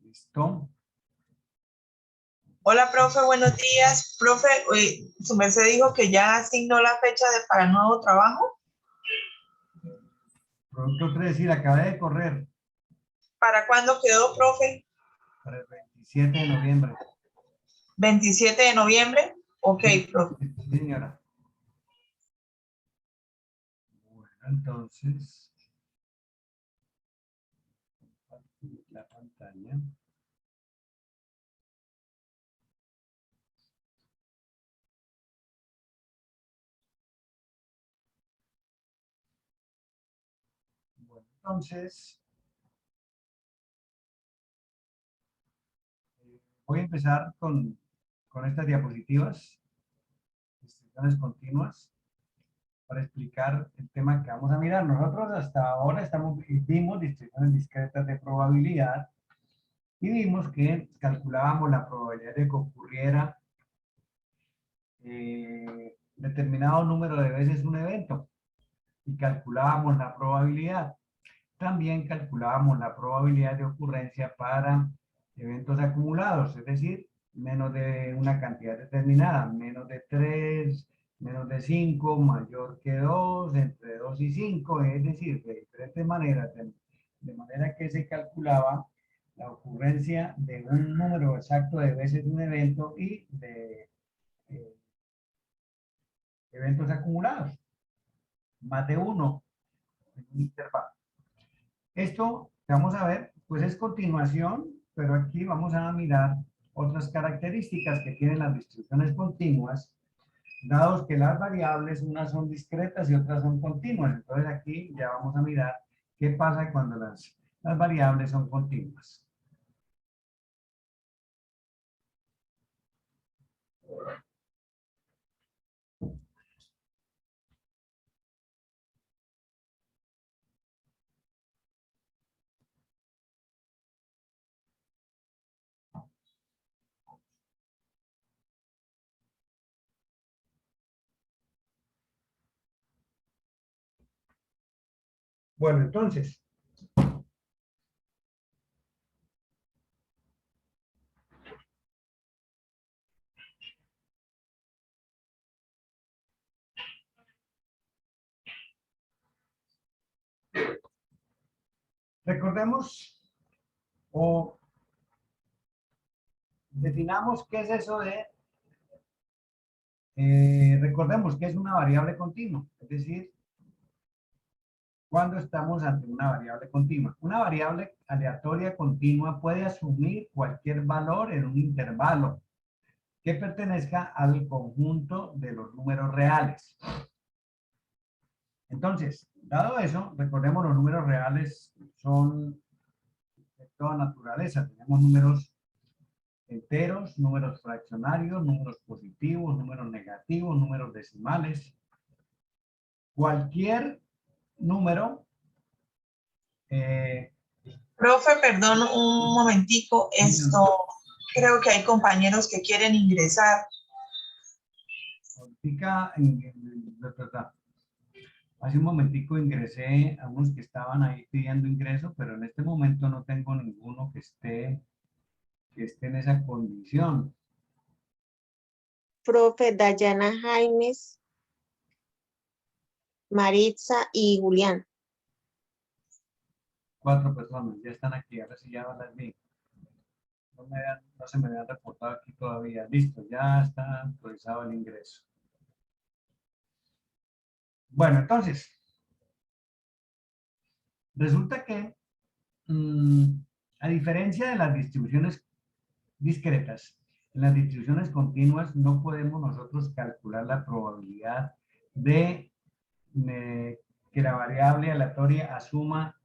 Listo. Hola, profe, buenos días. Profe, su merced dijo que ya asignó la fecha para el nuevo trabajo. Producto 3, sí, acabé de correr ¿Para cuándo quedó, profe? para el 27 de noviembre. 27 de noviembre. Ok, Sí, profe. sí, señora. Bueno, entonces, la pantalla. Bueno, entonces, voy a empezar con estas diapositivas, instrucciones continuas, para explicar el tema que vamos a mirar. Nosotros hasta ahora vimos distribuciones discretas de probabilidad y vimos que calculábamos la probabilidad de que ocurriera determinado número de veces un evento y calculábamos la probabilidad. También calculábamos la probabilidad de ocurrencia para eventos acumulados, es decir, menos de una cantidad determinada, menos de 3, menos de 5, mayor que 2, entre 2 y 5, es decir, de diferentes maneras, de manera que se calculaba la ocurrencia de un número exacto de veces un evento y de eventos acumulados, más de uno en un intervalo. Esto que vamos a ver, pues es continuación, pero aquí vamos a mirar otras características que tienen las distribuciones continuas, dados que las variables, unas son discretas y otras son continuas. Entonces aquí ya vamos a mirar qué pasa cuando las variables son continuas. Bueno, entonces, recordemos o definamos qué es eso de, recordemos que es una variable continua, es decir, cuando estamos ante una variable continua. Una variable aleatoria continua puede asumir cualquier valor en un intervalo que pertenezca al conjunto de los números reales. Entonces, dado eso, recordemos los números reales son de toda naturaleza. Tenemos números enteros, números fraccionarios, números positivos, números negativos, números decimales. Cualquier número Profe, perdón un momentico. Creo que hay compañeros que quieren ingresar. Hace un momentico ingresé a unos que estaban ahí pidiendo ingreso, pero en este momento no tengo ninguno que esté en esa condición. Profe Dayana Jaimes, Maritza y Julián. 4 personas ya están aquí, ahora sí ya las vi. No se me habían reportado aquí todavía. Listo, ya está autorizado el ingreso. Bueno, entonces, resulta que, a diferencia de las distribuciones discretas, en las distribuciones continuas no podemos nosotros calcular la probabilidad de que la variable aleatoria asuma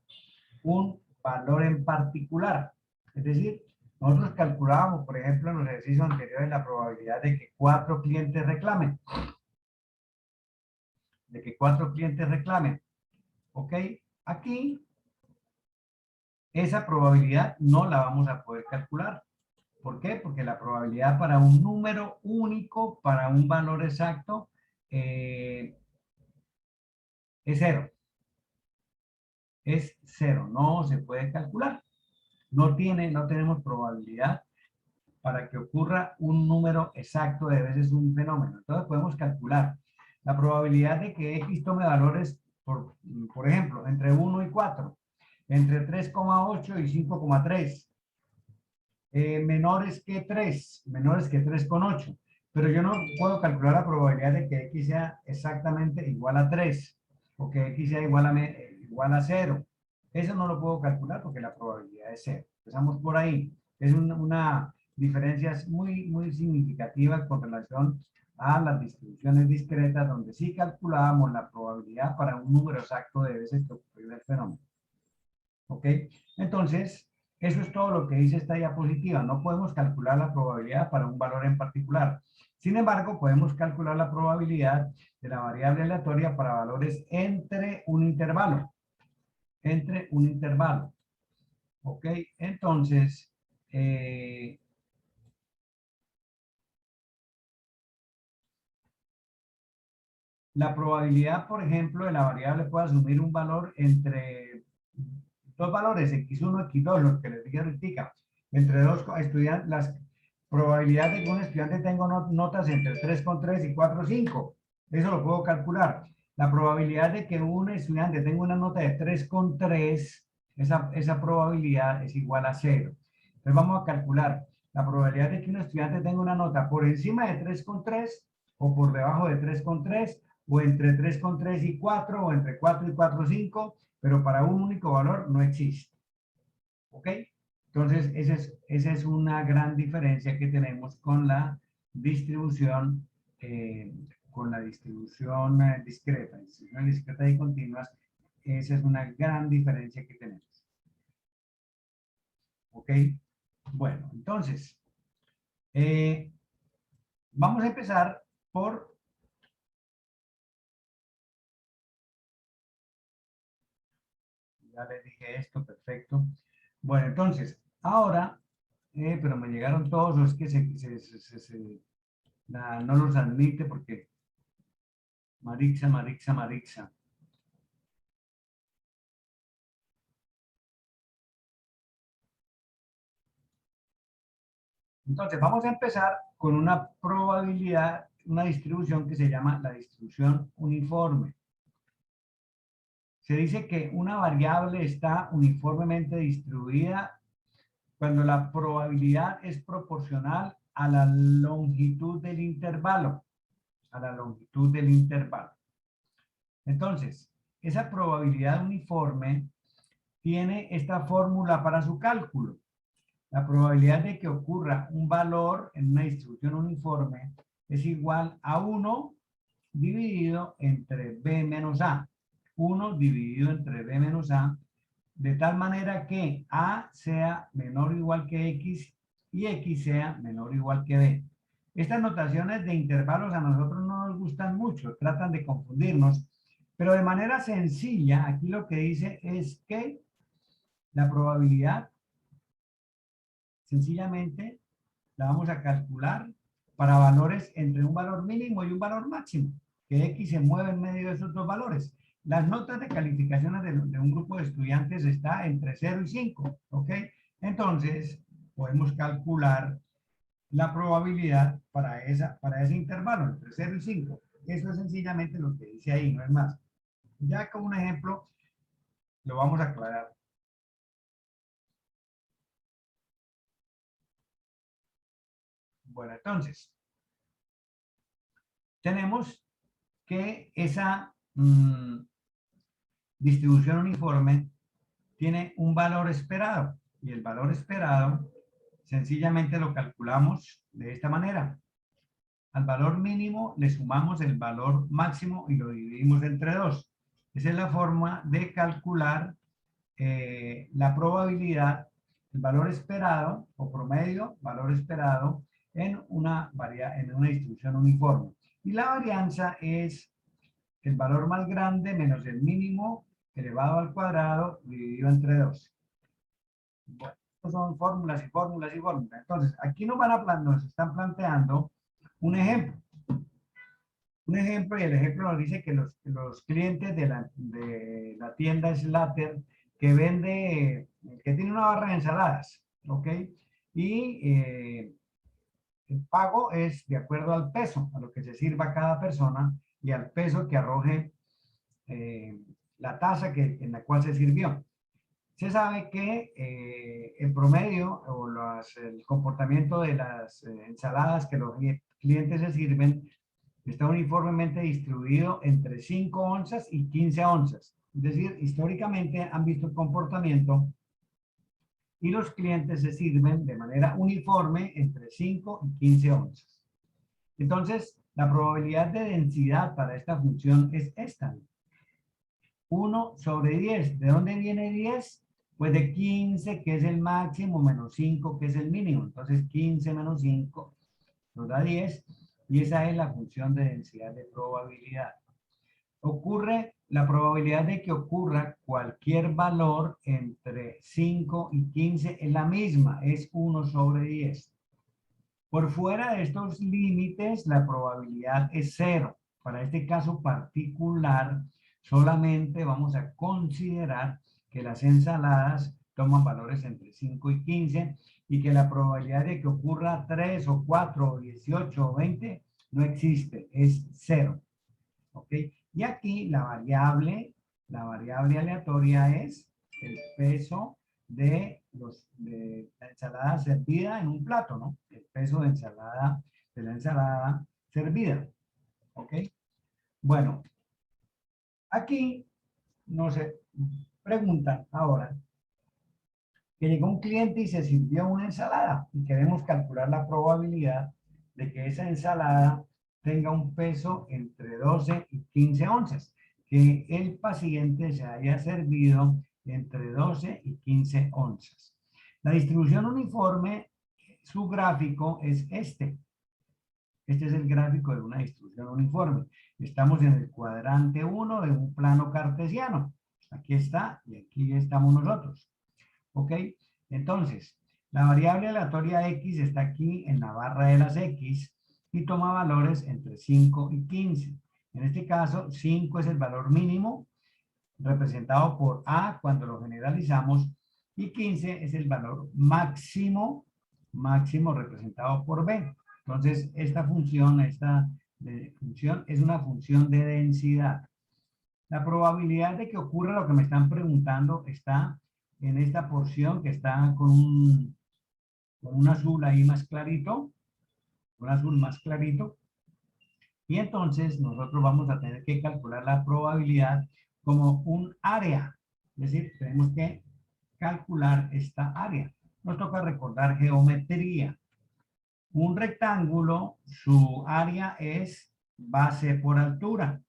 un valor en particular. Es decir, nosotros calculábamos, por ejemplo, en los ejercicios anteriores la probabilidad de que 4 clientes reclamen. ¿Ok? Aquí, esa probabilidad no la vamos a poder calcular. ¿Por qué? Porque la probabilidad para un número único, para un valor exacto, es 0. Es 0, no se puede calcular. no tenemos probabilidad para que ocurra un número exacto de veces un fenómeno. Entonces podemos calcular la probabilidad de que X tome valores, por ejemplo, entre 1 y 4, entre 3,8 y 5,3, menores que 3,8. Pero yo no puedo calcular la probabilidad de que X sea exactamente igual a 3 o que X sea igual a 0. Eso no lo puedo calcular porque la probabilidad es 0. Empezamos por ahí. Es una diferencia muy, muy significativa con relación a las distribuciones discretas, donde sí calculábamos la probabilidad para un número exacto de veces que ocurrió el fenómeno. ¿Ok? Entonces, eso es todo lo que dice esta diapositiva. No podemos calcular la probabilidad para un valor en particular. Sin embargo, podemos calcular la probabilidad de la variable aleatoria para valores entre un intervalo. Entre un intervalo. ¿Ok? Entonces, la probabilidad, por ejemplo, de la variable puede asumir un valor entre dos valores, x1, x2, lo que les dije ahorita, entre dos estudiantes, las probabilidades de que un estudiante tenga notas entre 3,3 y 4,5, eso lo puedo calcular. La probabilidad de que un estudiante tenga una nota de 3,3, esa probabilidad es igual a 0. Entonces vamos a calcular la probabilidad de que un estudiante tenga una nota por encima de 3,3 o por debajo de 3,3 o entre 3,3 y 4 o entre 4 y 4,5, pero para un único valor no existe. ¿Ok? Entonces, esa es una gran diferencia que tenemos con la distribución, discreta. Distribución discreta y continuas, esa es una gran diferencia que tenemos. ¿Ok? Bueno, entonces, vamos a empezar por... Ya les dije esto, perfecto. Bueno, entonces, ahora, pero me llegaron todos los que no los admite porque Marixa. Entonces, vamos a empezar con una probabilidad, una distribución que se llama la distribución uniforme. Se dice que una variable está uniformemente distribuida cuando la probabilidad es proporcional a la longitud del intervalo. A la longitud del intervalo. Entonces, esa probabilidad uniforme tiene esta fórmula para su cálculo. La probabilidad de que ocurra un valor en una distribución uniforme es igual a 1 dividido entre b menos a. 1 dividido entre b menos a, de tal manera que a sea menor o igual que x y x sea menor o igual que b. Estas notaciones de intervalos a nosotros no nos gustan mucho, tratan de confundirnos, pero de manera sencilla, aquí lo que dice es que la probabilidad, sencillamente, la vamos a calcular para valores entre un valor mínimo y un valor máximo, que X se mueve en medio de esos dos valores. Las notas de calificaciones de un grupo de estudiantes está entre 0 y 5, ¿ok? Entonces, podemos calcular la probabilidad para ese intervalo, entre 0 y 5. Eso es sencillamente lo que dice ahí, no es más. Ya con un ejemplo lo vamos a aclarar. Bueno, entonces, tenemos que esa distribución uniforme tiene un valor esperado. Y el valor esperado, sencillamente lo calculamos de esta manera. Al valor mínimo le sumamos el valor máximo y lo dividimos entre 2. Esa es la forma de calcular la probabilidad, el valor esperado o promedio, valor esperado en una distribución uniforme. Y la varianza es el valor más grande menos el mínimo elevado al cuadrado dividido entre 2. Bueno, estas son fórmulas y fórmulas y fórmulas. Entonces, aquí nos están planteando un ejemplo. Un ejemplo, y el ejemplo nos dice que los clientes de la tienda Slater que vende, que tiene una barra de ensaladas, ¿ok? Y el pago es de acuerdo al peso, a lo que se sirva cada persona y al peso que arroje la taza en la cual se sirvió. Se sabe que el promedio o el comportamiento de las ensaladas que los clientes se sirven está uniformemente distribuido entre 5 onzas y 15 onzas. Es decir, históricamente han visto el comportamiento y los clientes se sirven de manera uniforme entre 5 y 15 onzas. Entonces, la probabilidad de densidad para esta función es esta. 1 sobre 10. ¿De dónde viene 10? Pues de 15, que es el máximo, menos 5, que es el mínimo. Entonces, 15 menos 5 nos da 10. Y esa es la función de densidad de probabilidad. La probabilidad de que ocurra cualquier valor entre 5 y 15 es la misma, es 1 sobre 10. Por fuera de estos límites, la probabilidad es 0. Para este caso particular, solamente vamos a considerar que las ensaladas toman valores entre 5 y 15 y que la probabilidad de que ocurra 3 o 4 o 18 o 20 no existe, es 0. ¿Ok? Y aquí la variable aleatoria es el peso de la ensalada servida en un plato, ¿no? El peso de la ensalada servida. ¿Ok? Bueno, aquí nos preguntan ahora que llegó un cliente y se sirvió una ensalada y queremos calcular la probabilidad de que esa ensalada tenga un peso entre 12 y 15 onzas, que el paciente se haya servido entre 12 y 15 onzas. La distribución uniforme, su gráfico es este. Este es el gráfico de una distribución uniforme. Estamos en el cuadrante 1 de un plano cartesiano. Aquí está y aquí estamos nosotros. ¿Ok? Entonces, la variable aleatoria X está aquí en la barra de las X y toma valores entre 5 y 15. En este caso, 5 es el valor mínimo representado por A cuando lo generalizamos y 15 es el valor máximo representado por B. Entonces, esta función es una función de densidad. La probabilidad de que ocurra lo que me están preguntando está en esta porción que está con un azul ahí más clarito, un azul más clarito. Y entonces nosotros vamos a tener que calcular la probabilidad como un área. Es decir, tenemos que calcular esta área. Nos toca recordar geometría. Un rectángulo, su área es base por altura.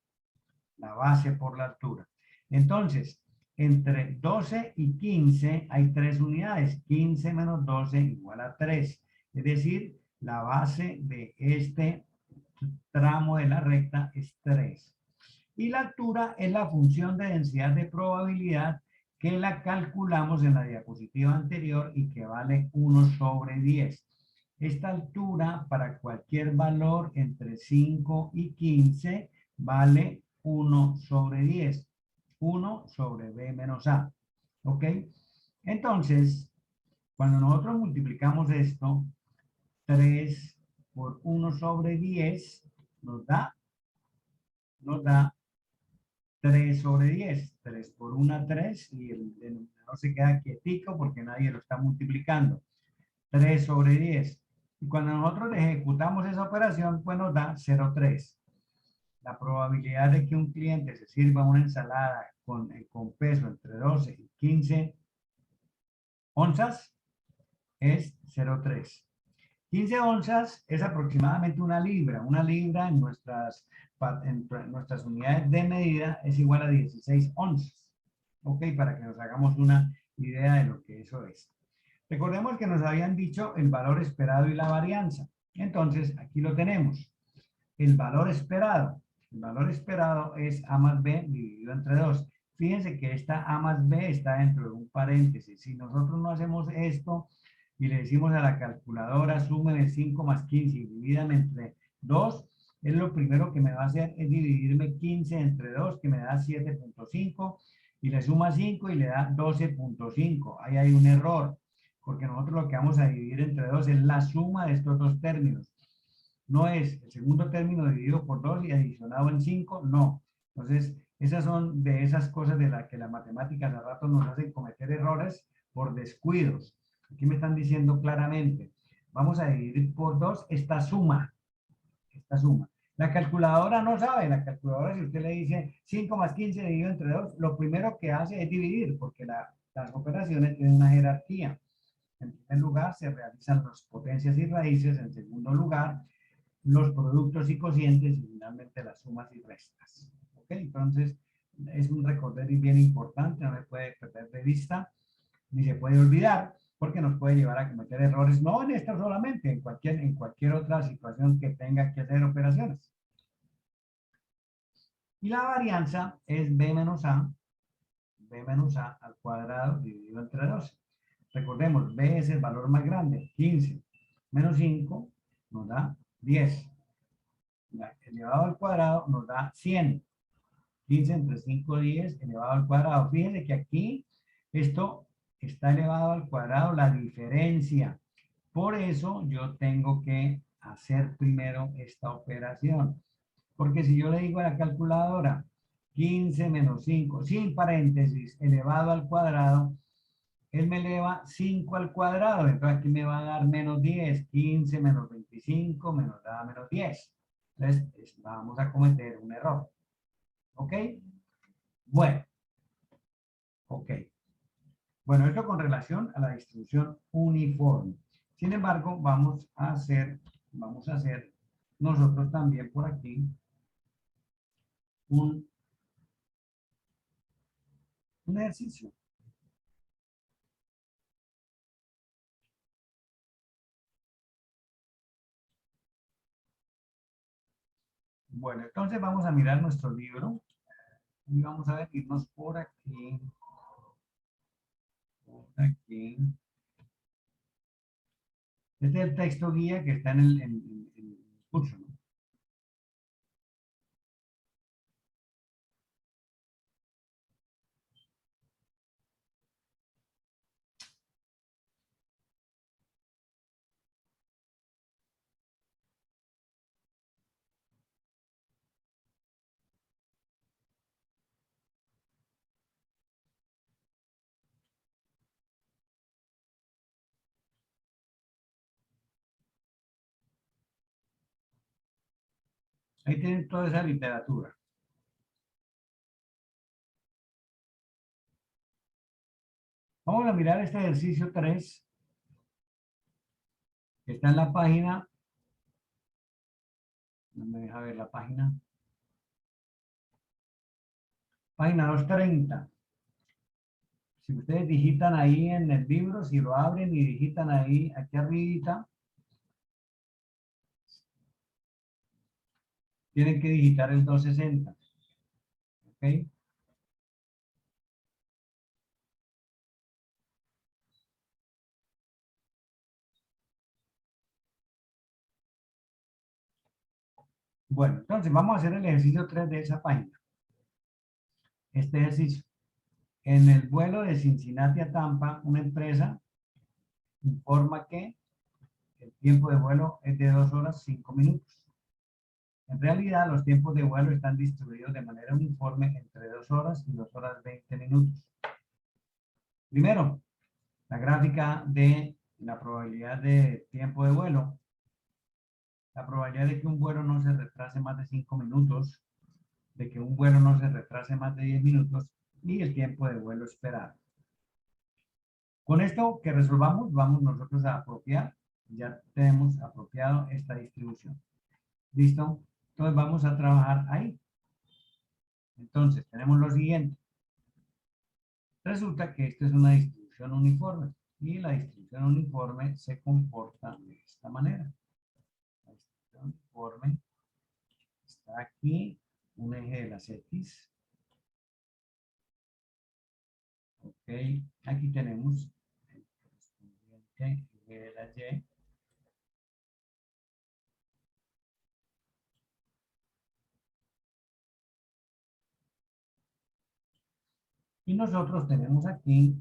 La base por la altura. Entonces, entre 12 y 15 hay 3 unidades. 15 menos 12 igual a 3. Es decir, la base de este tramo de la recta es 3. Y la altura es la función de densidad de probabilidad que la calculamos en la diapositiva anterior y que vale 1 sobre 10. Esta altura para cualquier valor entre 5 y 15 vale 1 sobre 10. 1 sobre B menos A. ¿Ok? Entonces, cuando nosotros multiplicamos esto, 3 por 1 sobre 10 nos da 3 sobre 10. 3 por 1, 3 y el denominador se queda quietico porque nadie lo está multiplicando. 3 sobre 10. Y cuando nosotros ejecutamos esa operación, pues nos da 0,3. La probabilidad de que un cliente se sirva una ensalada con peso entre 12 y 15 onzas es 0,3. 15 onzas es aproximadamente una libra. Una libra en nuestras unidades de medida es igual a 16 onzas. Ok, para que nos hagamos una idea de lo que eso es. Recordemos que nos habían dicho el valor esperado y la varianza. Entonces, aquí lo tenemos. El valor esperado. El valor esperado es A más B dividido entre 2. Fíjense que esta A más B está dentro de un paréntesis. Si nosotros no hacemos esto y le decimos a la calculadora súmeme 5 más 15 y divídame entre 2, es lo primero que me va a hacer es dividirme 15 entre 2, que me da 7.5, y le suma 5 y le da 12.5. Ahí hay un error, porque nosotros lo que vamos a dividir entre 2 es la suma de estos dos términos. No es el segundo término dividido por 2 y adicionado en 5, no. Entonces, esas son de esas cosas de las que las matemáticas a rato nos hacen cometer errores por descuidos. Aquí me están diciendo claramente, vamos a dividir por 2 esta suma. Esta suma. La calculadora no sabe, la calculadora si usted le dice 5 más 15 dividido entre 2, lo primero que hace es dividir, porque las operaciones tienen una jerarquía. En primer lugar se realizan las potencias y raíces, en segundo lugar los productos y cocientes y finalmente las sumas y restas. ¿Ok? Entonces es un recorderis bien importante, no se puede perder de vista ni se puede olvidar, porque nos puede llevar a cometer errores, no en esta solamente, en cualquier otra situación que tenga que hacer operaciones. Y la varianza es b menos a al cuadrado dividido entre 12. Recordemos, b es el valor más grande, 15, menos 5 nos da 10. Elevado al cuadrado nos da 100. 15 entre 5, 10, elevado al cuadrado. Fíjense que aquí esto está elevado al cuadrado, la diferencia. Por eso yo tengo que hacer primero esta operación. Porque si yo le digo a la calculadora 15 menos 5, sin paréntesis, elevado al cuadrado, él me eleva 5 al cuadrado. Entonces aquí me va a dar menos 10. 15 menos 25 me nos da menos 10. Entonces vamos a cometer un error. ¿Ok? Bueno. Ok. Bueno, esto con relación a la distribución uniforme. Sin embargo, vamos a hacer nosotros también por aquí un ejercicio. Bueno, entonces vamos a mirar nuestro libro y vamos a irnos por aquí. Por aquí. Este es el texto guía que está en el curso, ¿no? Ahí tienen toda esa literatura. Vamos a mirar este ejercicio 3, que está en la página. No me deja ver la página. Página 230. Si ustedes digitan ahí en el libro, si lo abren y digitan ahí, aquí arribita, tienen que digitar el 260. ¿Ok? Bueno, entonces vamos a hacer el ejercicio 3 de esa página. Este ejercicio. En el vuelo de Cincinnati a Tampa, una empresa informa que el tiempo de vuelo es de 2 horas 5 minutos. En realidad, los tiempos de vuelo están distribuidos de manera uniforme entre 2 horas y 2 horas 20 minutos. Primero, la gráfica de la probabilidad de tiempo de vuelo. La probabilidad de que un vuelo no se retrase más de 5 minutos, de que un vuelo no se retrase más de 10 minutos y el tiempo de vuelo esperado. Con esto que resolvamos, vamos nosotros a apropiar. Ya tenemos apropiado esta distribución. ¿Listo? Entonces vamos a trabajar ahí. Entonces, tenemos lo siguiente. Resulta que esta es una distribución uniforme y la distribución uniforme se comporta de esta manera. La distribución uniforme está aquí, un eje de las X. Ok, aquí tenemos el correspondiente eje de la Y. Y nosotros tenemos aquí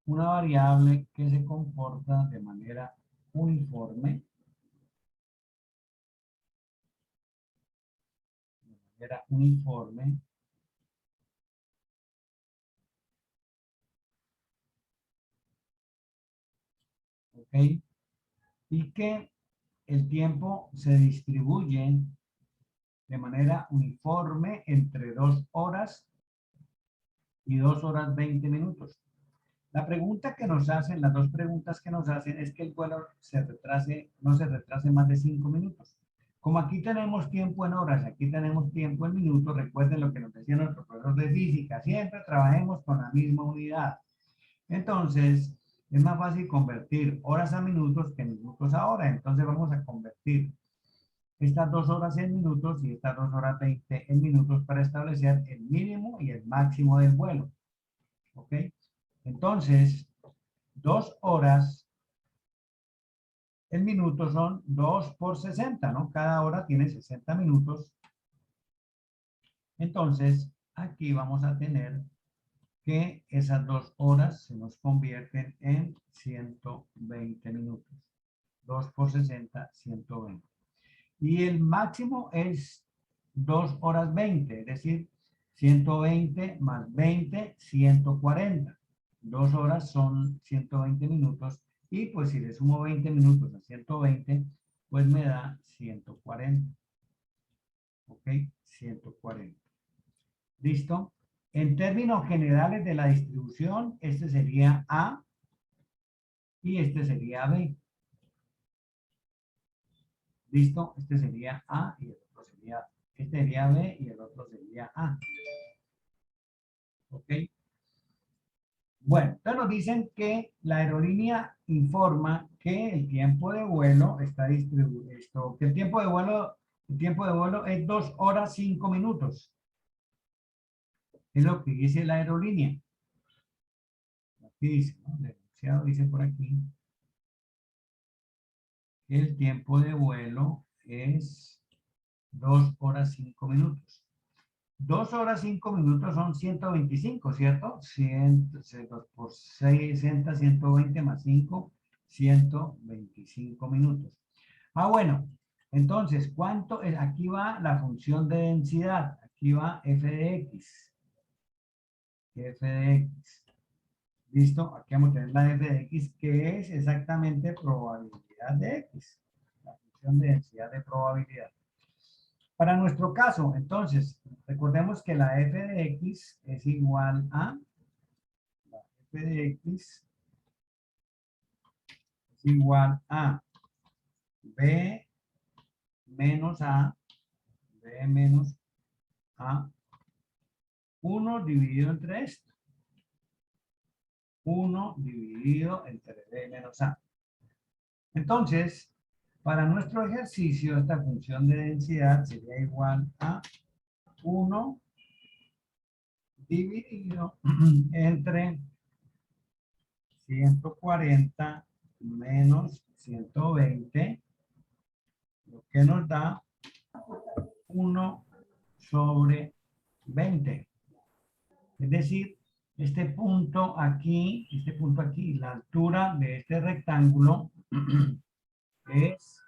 una variable que se comporta de manera uniforme. Era uniforme. ¿Ok? Y que el tiempo se distribuye de manera uniforme entre 2 horas y 2 horas 20 minutos. La pregunta que nos hacen, las dos preguntas que nos hacen es que el vuelo no se retrase más de 5 minutos. Como aquí tenemos tiempo en horas, aquí tenemos tiempo en minutos, recuerden lo que nos decía nuestro profesor de física, siempre trabajemos con la misma unidad. Entonces, es más fácil convertir horas a minutos que minutos a horas. Entonces vamos a convertir estas 2 horas en minutos y estas 2 horas 20 en minutos para establecer el mínimo y el máximo del vuelo. ¿Ok? Entonces, 2 horas en minutos son 2 por 60, ¿no? Cada hora tiene 60 minutos. Entonces, aquí vamos a tener que esas 2 horas se nos convierten en 120 minutos. 2 por 60, 120. Y el máximo es 2 horas 20, es decir, 120 más 20, 140. 2 horas son 120 minutos y pues si le sumo 20 minutos a 120, pues me da 140. ¿Ok? 140. ¿Listo? En términos generales de la distribución, este sería A y este sería B. ¿Listo? Este sería A y el otro sería, este sería B y el otro sería A. ¿Ok? Bueno, entonces nos dicen que la aerolínea informa que el tiempo de vuelo está distribuido, que el tiempo de vuelo es 2 horas 5 minutos. Es lo que dice la aerolínea. Aquí dice, ¿no? El enunciado dice por aquí que el tiempo de vuelo es 2 horas 5 minutos. 2 horas 5 minutos son 125, ¿cierto? 100 por 60, 120 más 5, 125 minutos. Ah, bueno. Entonces, ¿cuánto es? Aquí va la función de densidad. Aquí va f de x. F de x. ¿Listo? Aquí vamos a tener la f de x, que es exactamente probabilidad de x. La función de densidad de probabilidad. Para nuestro caso, entonces, recordemos que la f de x es igual a, la f de x es igual a b menos a, b menos a, 1 dividido entre esto. 1 dividido entre b menos a. Entonces, para nuestro ejercicio, esta función de densidad sería igual a 1 dividido entre 140 menos 120, lo que nos da 1 sobre 20. Es decir, este punto aquí, la altura de este rectángulo es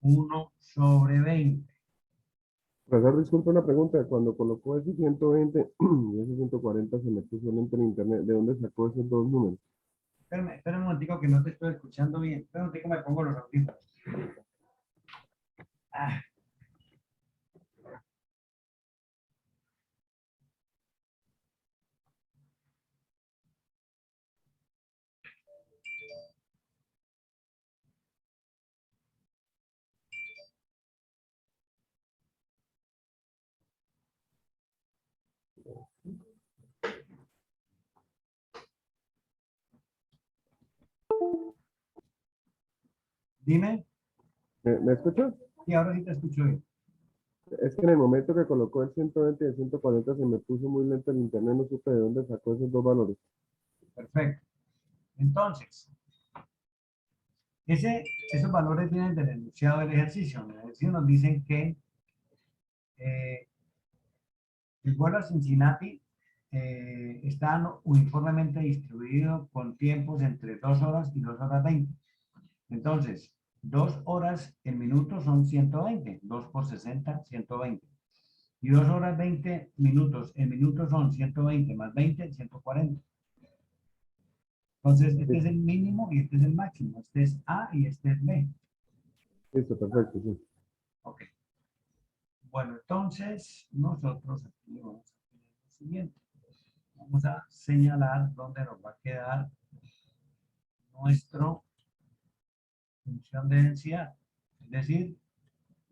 1 sobre 20. Profesor, disculpe una pregunta. Cuando colocó ese 120 y ese 140 se me puso lento en internet, ¿de dónde sacó esos dos números? Espera un momentico que no te estoy escuchando bien. Espera un momentico, me pongo los audífonos. Ah. Dime. ¿Me escuchas? Y ahora sí te escucho bien. Es que en el momento que colocó el 120 y el 140 se me puso muy lento el internet, no supe de dónde sacó esos dos valores. Perfecto. Entonces, esos valores vienen del enunciado del ejercicio. En el ejercicio nos dicen que el vuelo a Cincinnati están uniformemente distribuidos con tiempos entre 2 horas y 2 horas 20. Entonces, 2 horas en minutos son 120, 2 por 60, 120. Y 2 horas 20 minutos en minutos son 120 más 20, 140. Entonces, este es el mínimo y este es el máximo. Este es A y este es B. Listo, perfecto, sí. Ok. Bueno, entonces, nosotros aquí vamos a hacer lo siguiente. Vamos a señalar dónde nos va a quedar nuestra función de densidad. Es decir,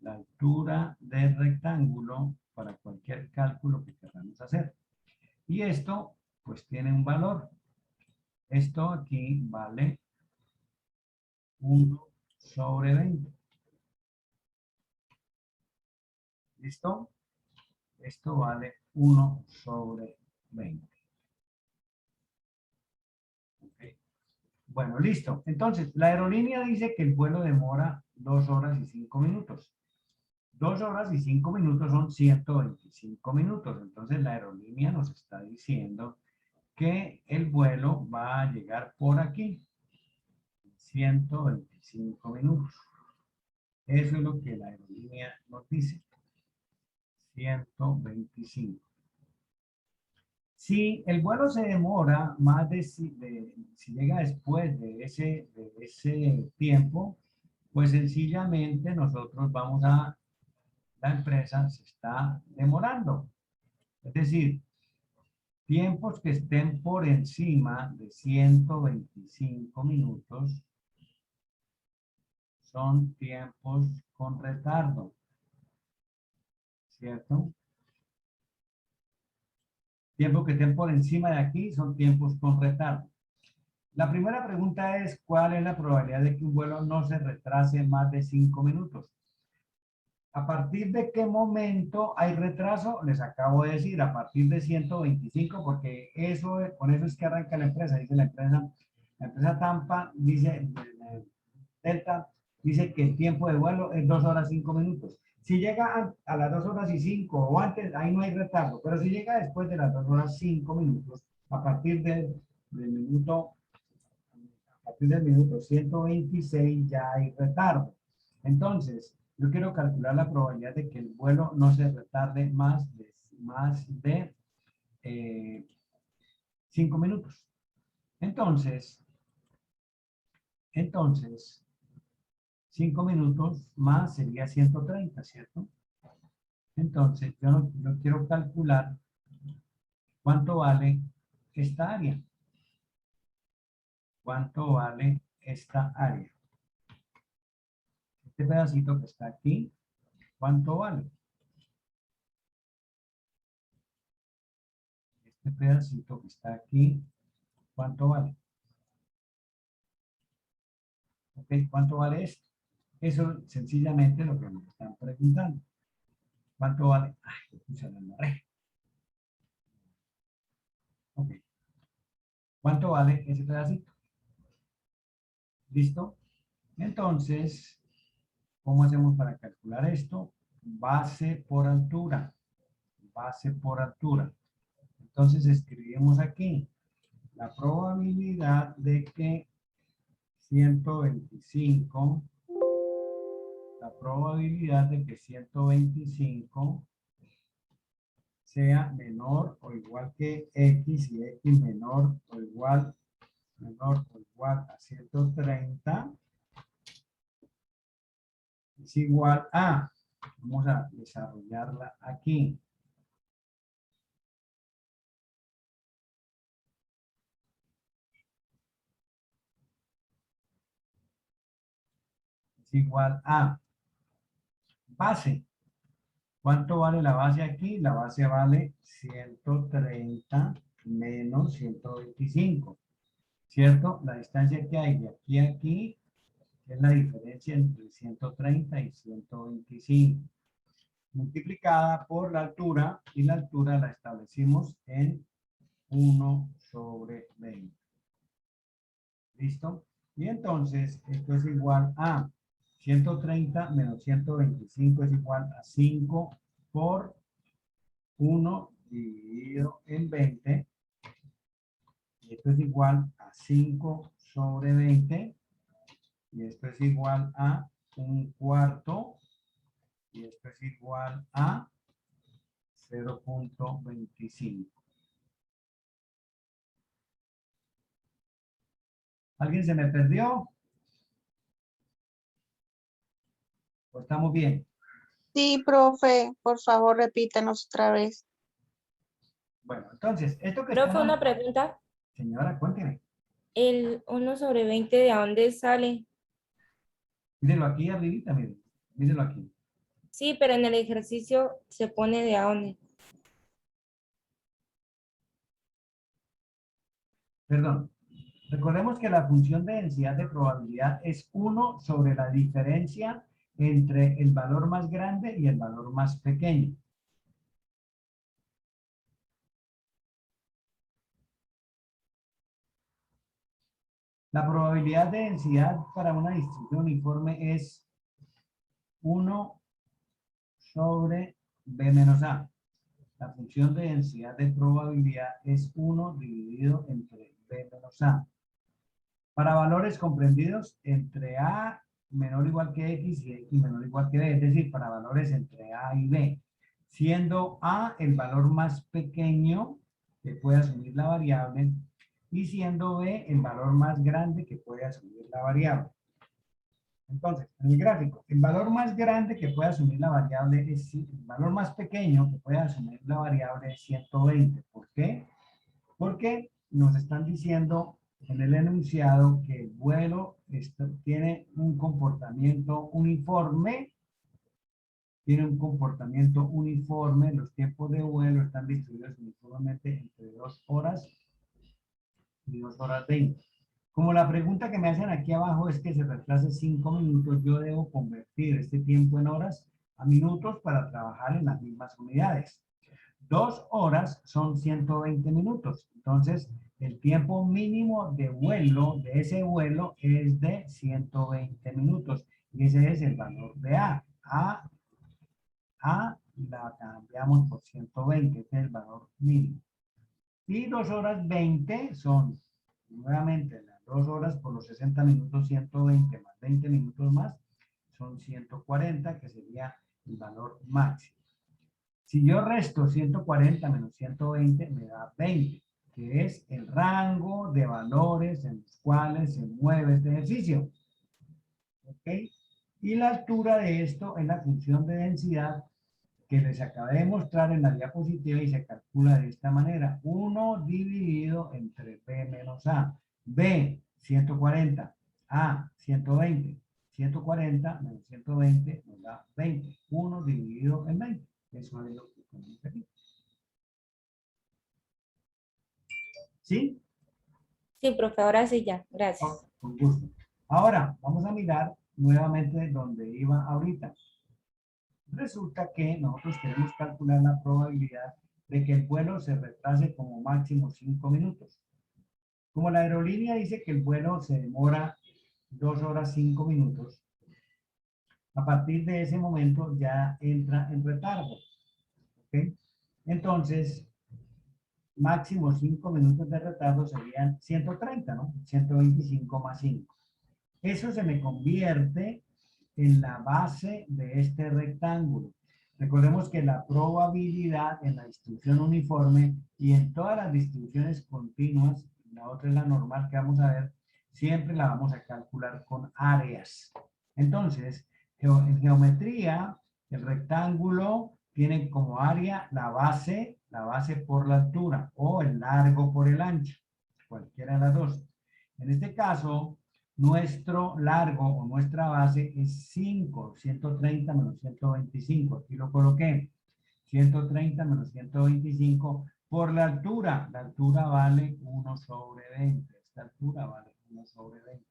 la altura del rectángulo para cualquier cálculo que queramos hacer. Y esto, pues, tiene un valor. Esto aquí vale 1 sobre 20. ¿Listo? Esto vale 1 sobre 20. Okay. Bueno, listo. Entonces, la aerolínea dice que el vuelo demora 2 horas y 5 minutos. 2 horas y 5 minutos son 125 minutos. Entonces, la aerolínea nos está diciendo que el vuelo va a llegar por aquí. 125 minutos. Eso es lo que la aerolínea nos dice. 125. Si el vuelo se demora más si llega después de ese tiempo, pues sencillamente nosotros vamos a, la empresa se está demorando. Es decir, tiempos que estén por encima de 125 minutos son tiempos con retardo, ¿cierto? Tiempos que estén por encima de aquí son tiempos con retardo. La primera pregunta es, ¿cuál es la probabilidad de que un vuelo no se retrase más de 5 minutos? ¿A partir de qué momento hay retraso? Les acabo de decir, a partir de 125, porque eso, con eso es que arranca la empresa. Dice la empresa Tampa, dice, Delta, dice que el tiempo de vuelo es 2 horas 5 minutos. Si llega a las 2 horas y 5 o antes, ahí no hay retardo. Pero si llega después de las 2 horas 5 minutos, a partir del minuto 126 ya hay retardo. Entonces, yo quiero calcular la probabilidad de que el vuelo no se retarde más de 5 minutos. Entonces, 5 minutos más sería 130, ¿cierto? Entonces, yo quiero calcular cuánto vale esta área. ¿Cuánto vale esta área? Este pedacito que está aquí, ¿cuánto vale? Este pedacito que está aquí, ¿cuánto vale? Ok, ¿cuánto vale esto? Eso es sencillamente lo que me están preguntando. ¿Cuánto vale? Ay, puse la embarré. Ok. ¿Cuánto vale ese pedacito? ¿Listo? Entonces, ¿cómo hacemos para calcular esto? Base por altura. Base por altura. Entonces escribimos aquí la probabilidad de que 125, la probabilidad de que 125 sea menor o igual que X y X menor o igual a 130 es igual a, vamos a desarrollarla aquí. Es igual a base. ¿Cuánto vale la base aquí? La base vale 130 menos 125. ¿Cierto? La distancia que hay de aquí a aquí es la diferencia entre 130 y 125. Multiplicada por la altura, y la altura la establecimos en 1 sobre 20. ¿Listo? Y entonces, esto es igual a 130 menos 125 es igual a 5 por 1 dividido en 20. Y esto es igual a 5 sobre 20. Y esto es igual a 1/4. Y esto es igual a 0.25. ¿Alguien se me perdió? ¿O estamos bien? Sí, profe, por favor, repítanos otra vez. Bueno, entonces, esto que Profe, está... una pregunta. Señora, cuénteme. ¿El 1/20 de dónde sale? Mírelo aquí arribita, mire. Mírelo aquí. Sí, pero en el ejercicio se pone de dónde. Perdón. Recordemos que la función de densidad de probabilidad es 1 sobre la diferencia entre el valor más grande y el valor más pequeño. La probabilidad de densidad para una distribución uniforme es 1 sobre B menos A. La función de densidad de probabilidad es 1 dividido entre B menos A. Para valores comprendidos entre A menor o igual que X y X menor o igual que B, es decir, para valores entre A y B, siendo A el valor más pequeño que puede asumir la variable y siendo B el valor más grande que puede asumir la variable. Entonces, en el gráfico, el valor más grande que puede asumir la variable es el valor más pequeño que puede asumir la variable es 120. ¿Por qué? Porque nos están diciendo en el enunciado que el vuelo tiene un comportamiento uniforme. Tiene un comportamiento uniforme. Los tiempos de vuelo están distribuidos uniformemente entre 2 horas y 2 horas 20. Como la pregunta que me hacen aquí abajo es que se retrase 5 minutos, yo debo convertir este tiempo en horas a minutos para trabajar en las mismas unidades. 2 horas son 120 minutos. Entonces, el tiempo mínimo de vuelo, de ese vuelo, es de 120 minutos. Y ese es el valor de A. A la cambiamos por 120, este es el valor mínimo. Y 2 horas 20 son, nuevamente, las 2 horas por los 60 minutos, 120 más 20 minutos más, son 140, que sería el valor máximo. Si yo resto 140 menos 120, me da 20, que es el rango de valores en los cuales se mueve este ejercicio. ¿Ok? Y la altura de esto es la función de densidad que les acabé de mostrar en la diapositiva y se calcula de esta manera. 1 dividido entre B menos A. B, 140. A, 120. 140 menos 120 nos da 20. 1 dividido en 20. Eso es lo que tenemos aquí. ¿Sí? Sí, profe, ahora sí ya. Gracias. Oh, con gusto. Ahora, vamos a mirar nuevamente donde iba ahorita. Resulta que nosotros queremos calcular la probabilidad de que el vuelo se retrase como máximo 5 minutos. Como la aerolínea dice que el vuelo se demora 2 horas 5 minutos, a partir de ese momento ya entra en retardo. ¿Ok? Entonces, máximo 5 minutos de retardo serían 130, ¿no? 125 más 5. Eso se me convierte en la base de este rectángulo. Recordemos que la probabilidad en la distribución uniforme y en todas las distribuciones continuas, la otra es la normal que vamos a ver, siempre la vamos a calcular con áreas. Entonces, en geometría, el rectángulo tiene como área la base por la altura o el largo por el ancho, cualquiera de las dos. En este caso, nuestro largo o nuestra base es 5, 130 menos 125. Aquí lo coloqué. 130 menos 125 por la altura. La altura vale 1 sobre 20. Esta altura vale 1 sobre 20.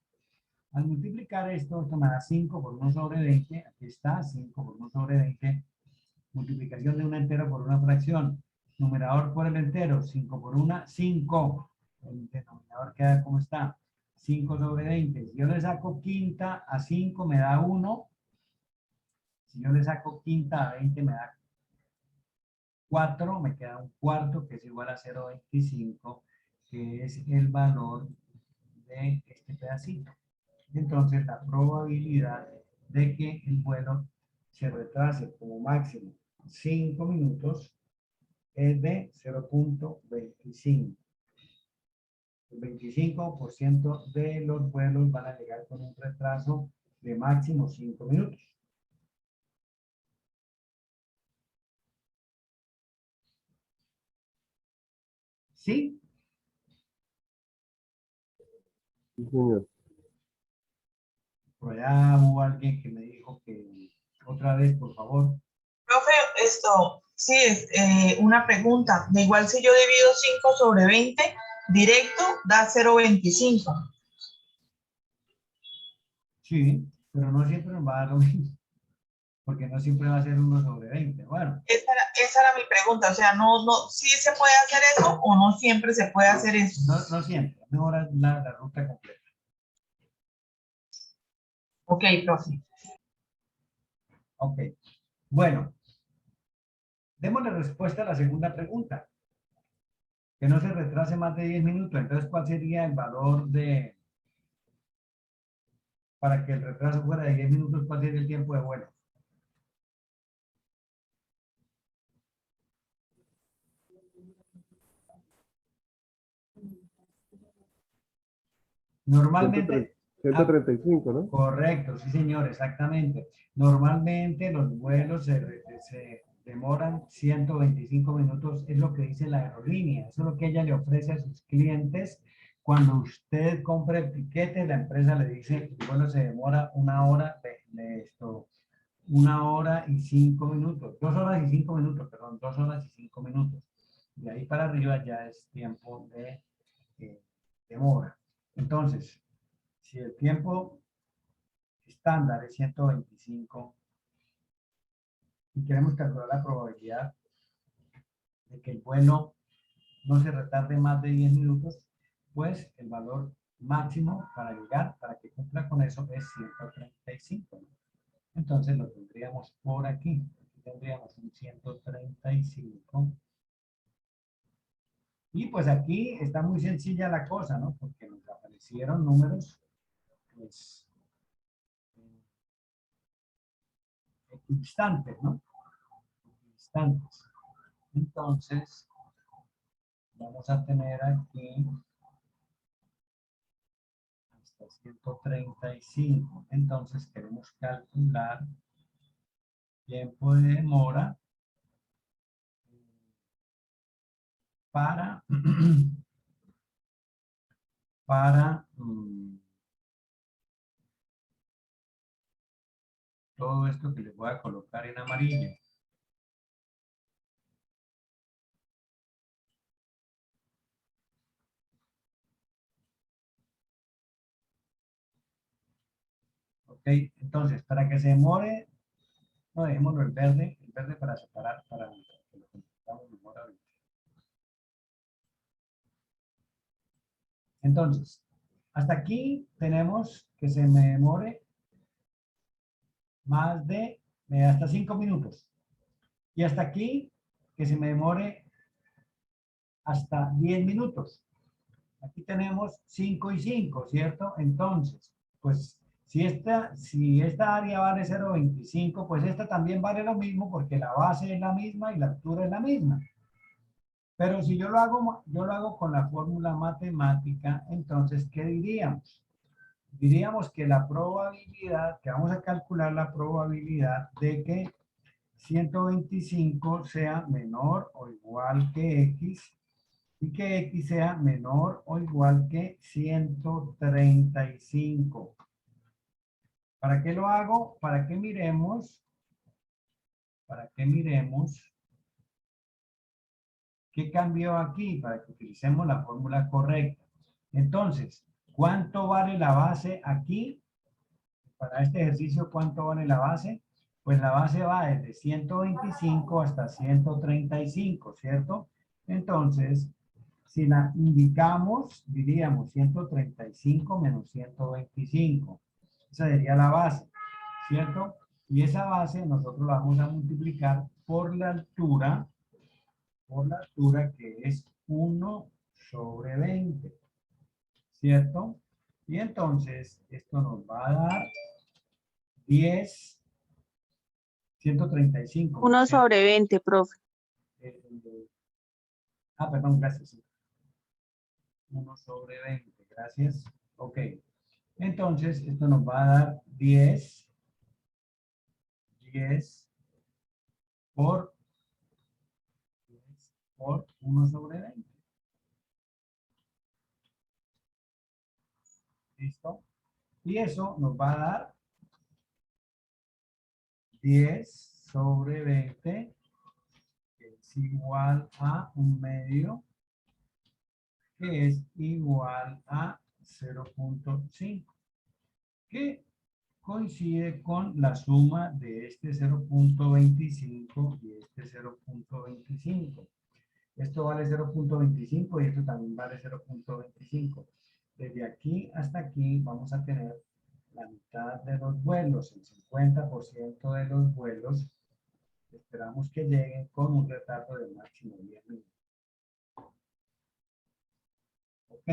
Al multiplicar esto me da 5 por 1 sobre 20. Aquí está, 5 por 1 sobre 20. Multiplicación de un entero por una fracción. Numerador por el entero. 5 por 1, 5. El denominador queda como está. 5 sobre 20. Si yo le saco quinta a 5 me da 1. Si yo le saco quinta a 20 me da 4, me queda un cuarto que es igual a 0.25, que es el valor de este pedacito. Entonces la probabilidad de que el vuelo se retrase como máximo 5 minutos es de 0.25. El 25% de los vuelos van a llegar con un retraso de máximo 5 minutos. ¿Sí? Sí, señor. Por allá hubo alguien que me dijo que otra vez, por favor. Profe, sí, es una pregunta. De igual si yo divido 5 sobre 20, directo da 0.25. Sí, pero no siempre nos va a dar lo mismo, porque no siempre va a ser 1 sobre 20. Bueno, Esa era mi pregunta. O sea, sí se puede hacer eso o no siempre se puede hacer eso. no siempre, mejor la ruta completa. Ok, profe. Ok, bueno, démosle respuesta a la segunda pregunta. Que no se retrase más de 10 minutos. Entonces, ¿cuál sería el valor de, para que el retraso fuera de 10 minutos, cuál sería el tiempo de vuelo? Normalmente, 135, ¿no? correcto, sí señor, exactamente. Normalmente los vuelos se demoran 125 minutos, es lo que dice la aerolínea, eso es lo que ella le ofrece a sus clientes. Cuando usted compra el tiquete, la empresa le dice, el vuelo se demora 1 hora de esto, 1 hora y 5 minutos, 2 horas y 5 minutos, perdón, 2 horas y 5 minutos. De ahí para arriba ya es tiempo de demora. Entonces, si el tiempo estándar es 125 y queremos calcular la probabilidad de que el vuelo no se retarde más de 10 minutos, pues el valor máximo para llegar, para que cumpla con eso, es 135. Entonces lo tendríamos por aquí. Aquí tendríamos un 135. Y pues aquí está muy sencilla la cosa, ¿no? Porque nos aparecieron números, pues, equidistantes, ¿no? Equidistantes. Entonces, vamos a tener aquí hasta 135. Entonces, queremos calcular tiempo de demora para, para todo esto que les voy a colocar en amarillo. Ok, entonces, para que se demore, no, dejémoslo el verde para separar, para que lo completamos mejor ahorita. Entonces, hasta aquí tenemos que se me demore más de, hasta 5 minutos. Y hasta aquí que se me demore hasta 10 minutos. Aquí tenemos 5 y 5, ¿cierto? Entonces, pues si esta área vale 0.25, pues esta también vale lo mismo porque la base es la misma y la altura es la misma. Pero si yo lo hago con la fórmula matemática, entonces, ¿qué diríamos? Diríamos que la probabilidad, que vamos a calcular la probabilidad de que 125 sea menor o igual que X y que X sea menor o igual que 135. ¿Para qué lo hago? Para que miremos qué cambió aquí, para que utilicemos la fórmula correcta. Entonces, ¿cuánto vale la base aquí? Para este ejercicio, ¿cuánto vale la base? Pues la base va desde 125 hasta 135, ¿cierto? Entonces, si la indicamos, diríamos 135 menos 125. Esa sería la base, ¿cierto? Y esa base nosotros la vamos a multiplicar por la altura por la altura, que es 1/20, ¿cierto? Y entonces esto nos va a dar 10, 135. 1/20, profe. Perdón, gracias. 1/20, gracias. Ok. Entonces, esto nos va a dar 10 por 1/20. ¿Listo? Y eso nos va a dar 10/20, que es igual a 1/2, que es igual a 0.5, que coincide con la suma de este 0.25 y este 0.25. Esto vale 0.25 y esto también vale 0.25. Desde aquí hasta aquí vamos a tener la mitad de los vuelos, el 50% de los vuelos. Esperamos que lleguen con un retardo de máximo 10 minutos. ¿Ok?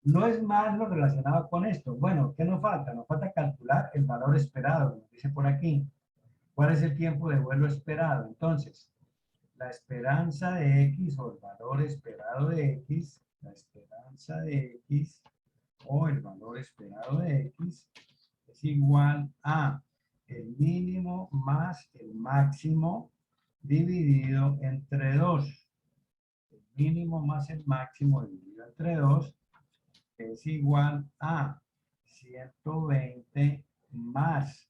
No es más lo relacionado con esto. Bueno, ¿qué nos falta? Nos falta calcular el valor esperado, nos dice por aquí. ¿Cuál es el tiempo de vuelo esperado? Entonces, la esperanza de X o el valor esperado de X, la esperanza de X o el valor esperado de X es igual a el mínimo más el máximo dividido entre 2. El mínimo más el máximo dividido entre 2 es igual a 120 más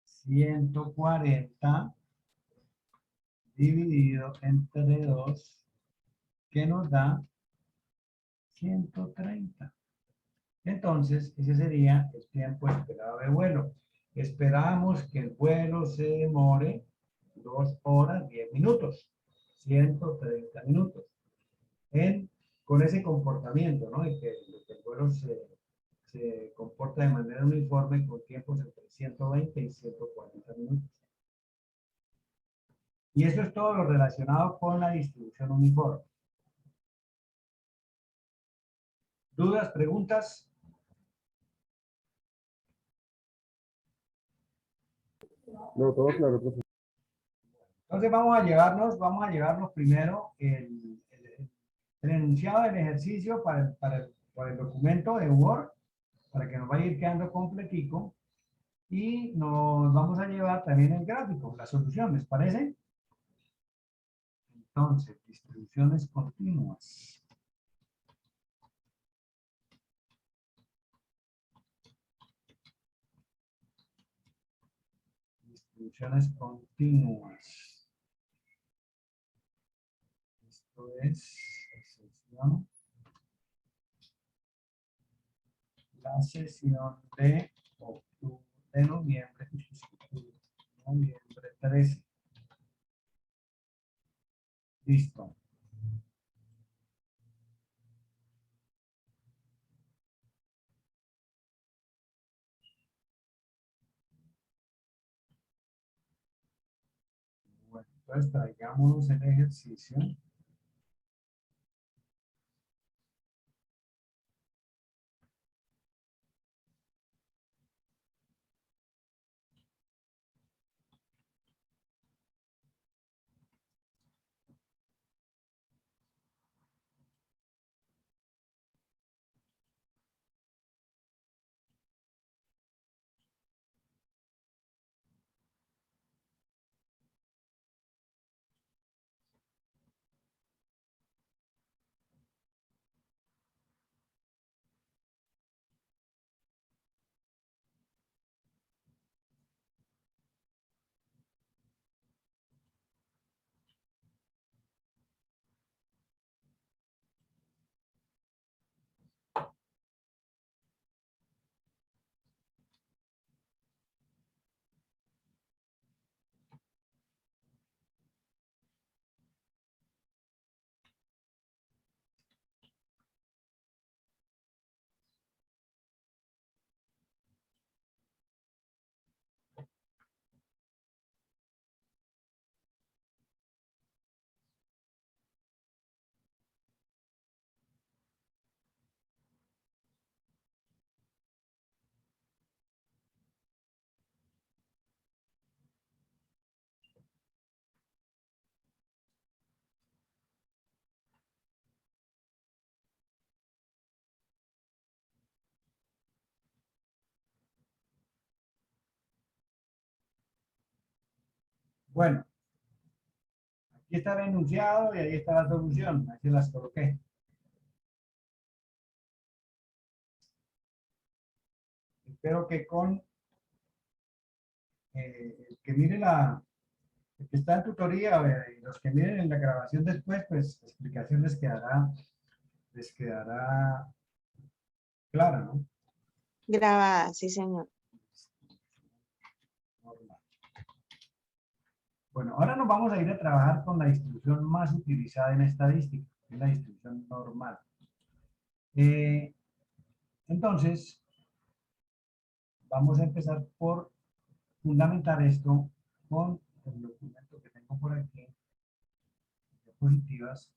140 dividido entre 2, que nos da 130. Entonces, ese sería el tiempo esperado de vuelo. Esperamos que el vuelo se demore 2 horas 10 minutos, 130 minutos. Con ese comportamiento, ¿no? De que el vuelo se comporta de manera uniforme con tiempos entre 120 y 140 minutos. Y eso es todo lo relacionado con la distribución uniforme. ¿Dudas, preguntas? No, todo claro, profe. Entonces vamos a llevarnos primero el enunciado del ejercicio para el documento de Word, para que nos vaya a ir quedando completico. Y nos vamos a llevar también el gráfico, la solución, ¿les parece? Entonces, distribuciones continuas. Distribuciones continuas. Esto es la sesión de octubre, de noviembre 13. Listo. Bueno, entonces traigamos el ejercicio. Bueno, aquí está el enunciado y ahí está la solución. Aquí las coloqué. Espero que con el que mire el que está en tutoría y los que miren en la grabación después, pues la explicación les quedará clara, ¿no? Grabada, sí, señor. Normal. Bueno, ahora nos vamos a ir a trabajar con la distribución más utilizada en estadística, que es la distribución normal. Entonces, vamos a empezar por fundamentar esto con el documento que tengo por aquí, diapositivas.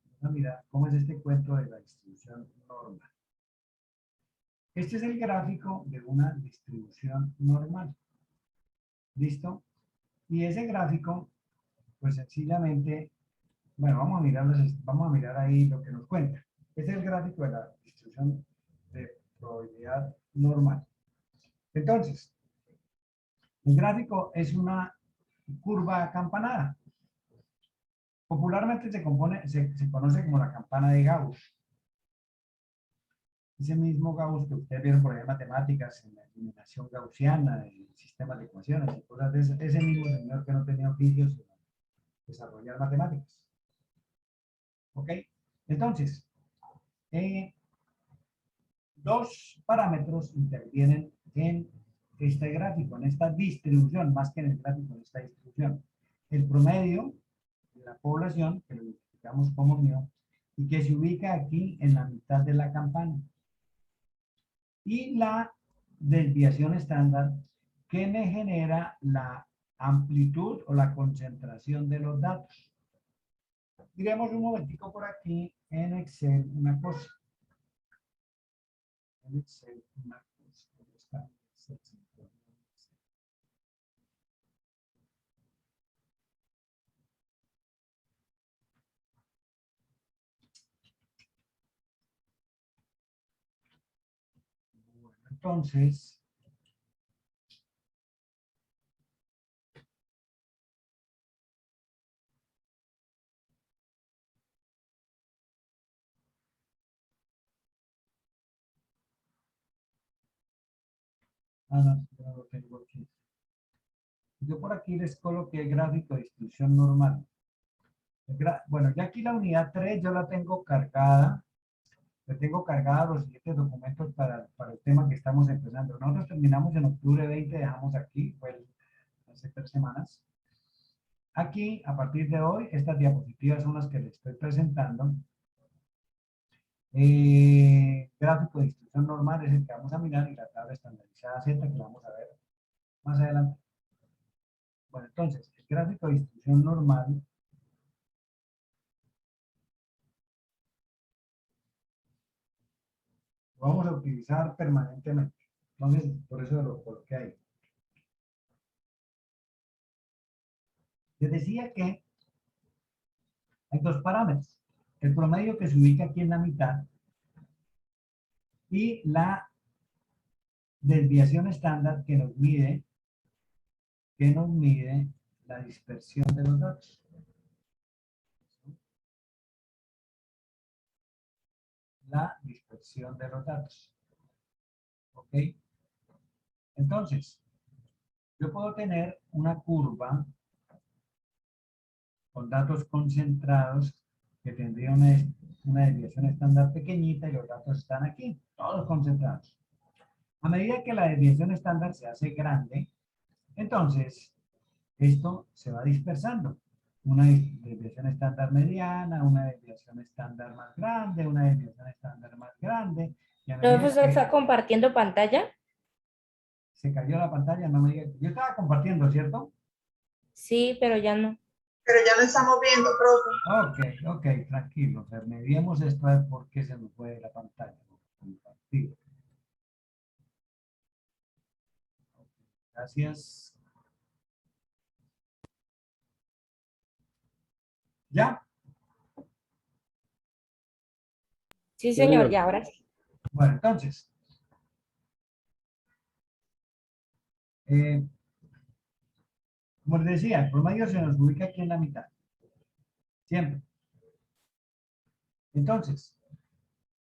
Vamos a mirar cómo es este cuento de la distribución normal. Este es el gráfico de una distribución normal. ¿Listo? Y ese gráfico, pues sencillamente, bueno, vamos a mirar ahí lo que nos cuenta. Este es el gráfico de la distribución de probabilidad normal. Entonces, el gráfico es una curva acampanada. Popularmente se conoce como la campana de Gauss. Ese mismo Gauss que ustedes vieron por ahí en matemáticas, en la eliminación gaussiana, en sistemas de ecuaciones y cosas de ese mismo señor que no tenía oficio sino desarrollar matemáticas. ¿Ok? Entonces, dos parámetros intervienen en este gráfico, en esta distribución, más que en el gráfico, en esta distribución. El promedio de la población, que lo identificamos como mío, y que se ubica aquí en la mitad de la campana. Y la desviación estándar, que me genera la amplitud o la concentración de los datos. Diremos un momentico por aquí en Excel una cosa. En Excel una cosa. ¿Dónde está Excel? Bueno, entonces, no, no lo tengo aquí. Yo por aquí les coloqué el gráfico de distribución normal. Bueno, ya aquí la unidad 3 yo la tengo cargada. Le tengo cargada los siguientes documentos para el tema que estamos empezando. Nosotros terminamos en octubre 20, dejamos aquí, fue hace 3 semanas. Aquí, a partir de hoy, estas diapositivas son las que les estoy presentando. Gráfico de distribución normal es el que vamos a mirar y la tabla estandarizada Z que vamos a ver más adelante. Bueno, entonces, el gráfico de distribución normal lo vamos a utilizar permanentemente. Entonces, por eso lo coloqué ahí. Les decía que hay dos parámetros. El promedio que se ubica aquí en la mitad y la desviación estándar que nos mide la dispersión de los datos. La dispersión de los datos. ¿Ok? Entonces, yo puedo tener una curva con datos concentrados que tendría una desviación estándar pequeñita y los datos están aquí, todos concentrados. A medida que la desviación estándar se hace grande, entonces esto se va dispersando. Una desviación estándar mediana, una desviación estándar más grande, una desviación estándar más grande. Y a medida ¿Profesor que está compartiendo pantalla? se cayó la pantalla, no me diga. Yo estaba compartiendo, ¿cierto? Sí, pero ya no. Pero ya lo estamos viendo, profe. Ok, tranquilo. O sea, medíamos esto a ver por qué se nos fue la pantalla. Compartir. Gracias. ¿Ya? Sí, Sí, señor, señor. ya ahora sí. Bueno, entonces. Como les decía, el promedio se nos ubica aquí en la mitad. Siempre. Entonces,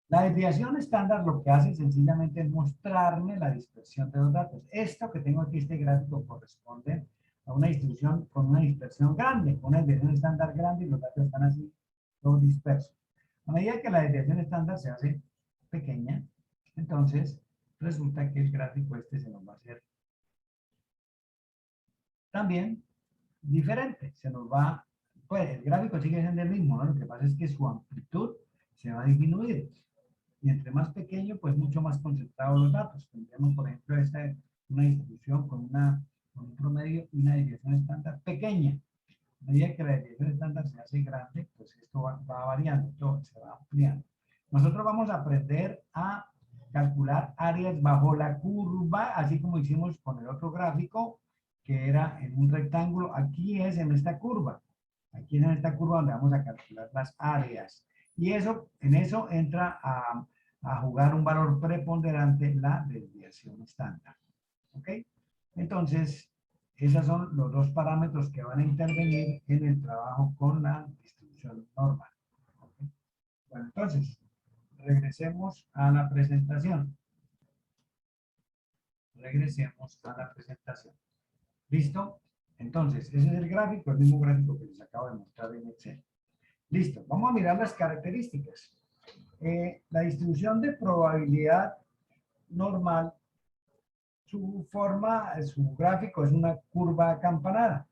la desviación estándar lo que hace sencillamente es mostrarme la dispersión de los datos. Esto que tengo aquí, este gráfico, corresponde a una distribución con una dispersión grande, con una desviación estándar grande y los datos están así, todos dispersos. A medida que la desviación estándar se hace pequeña, entonces resulta que el gráfico este se nos va a hacer también diferente. Se nos va, pues el gráfico sigue siendo el mismo, ¿no? Lo que pasa es que su amplitud se va a disminuir. Y entre más pequeño, pues mucho más concentrados los datos. Tendríamos, por ejemplo, una distribución con un promedio y una desviación estándar pequeña. A medida que la desviación estándar se hace grande, pues esto va variando, esto se va ampliando. Nosotros vamos a aprender a calcular áreas bajo la curva, así como hicimos con el otro gráfico, que era en un rectángulo. Aquí es en esta curva. Aquí es en esta curva donde vamos a calcular las áreas. Y eso, en eso entra a jugar un valor preponderante la desviación estándar. ¿Ok? Entonces, esos son los dos parámetros que van a intervenir en el trabajo con la distribución normal. ¿Okay? Bueno, entonces, regresemos a la presentación. Regresemos a la presentación. ¿Listo? Entonces, ese es el gráfico, el mismo gráfico que les acabo de mostrar en Excel. Listo, vamos a mirar las características. La distribución de probabilidad normal, su forma, su gráfico es una curva acampanada.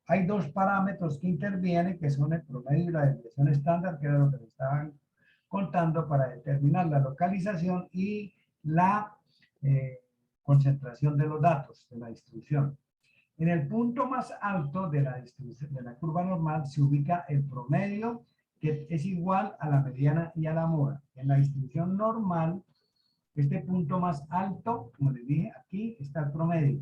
Hay dos parámetros que intervienen, que son el promedio y la desviación estándar, que era lo que les estaban contando para determinar la localización y la concentración de los datos de la distribución. En el punto más alto de la distribución de la curva normal se ubica el promedio, que es igual a la mediana y a la mora. En la distribución normal, este punto más alto, como les dije, aquí está el promedio.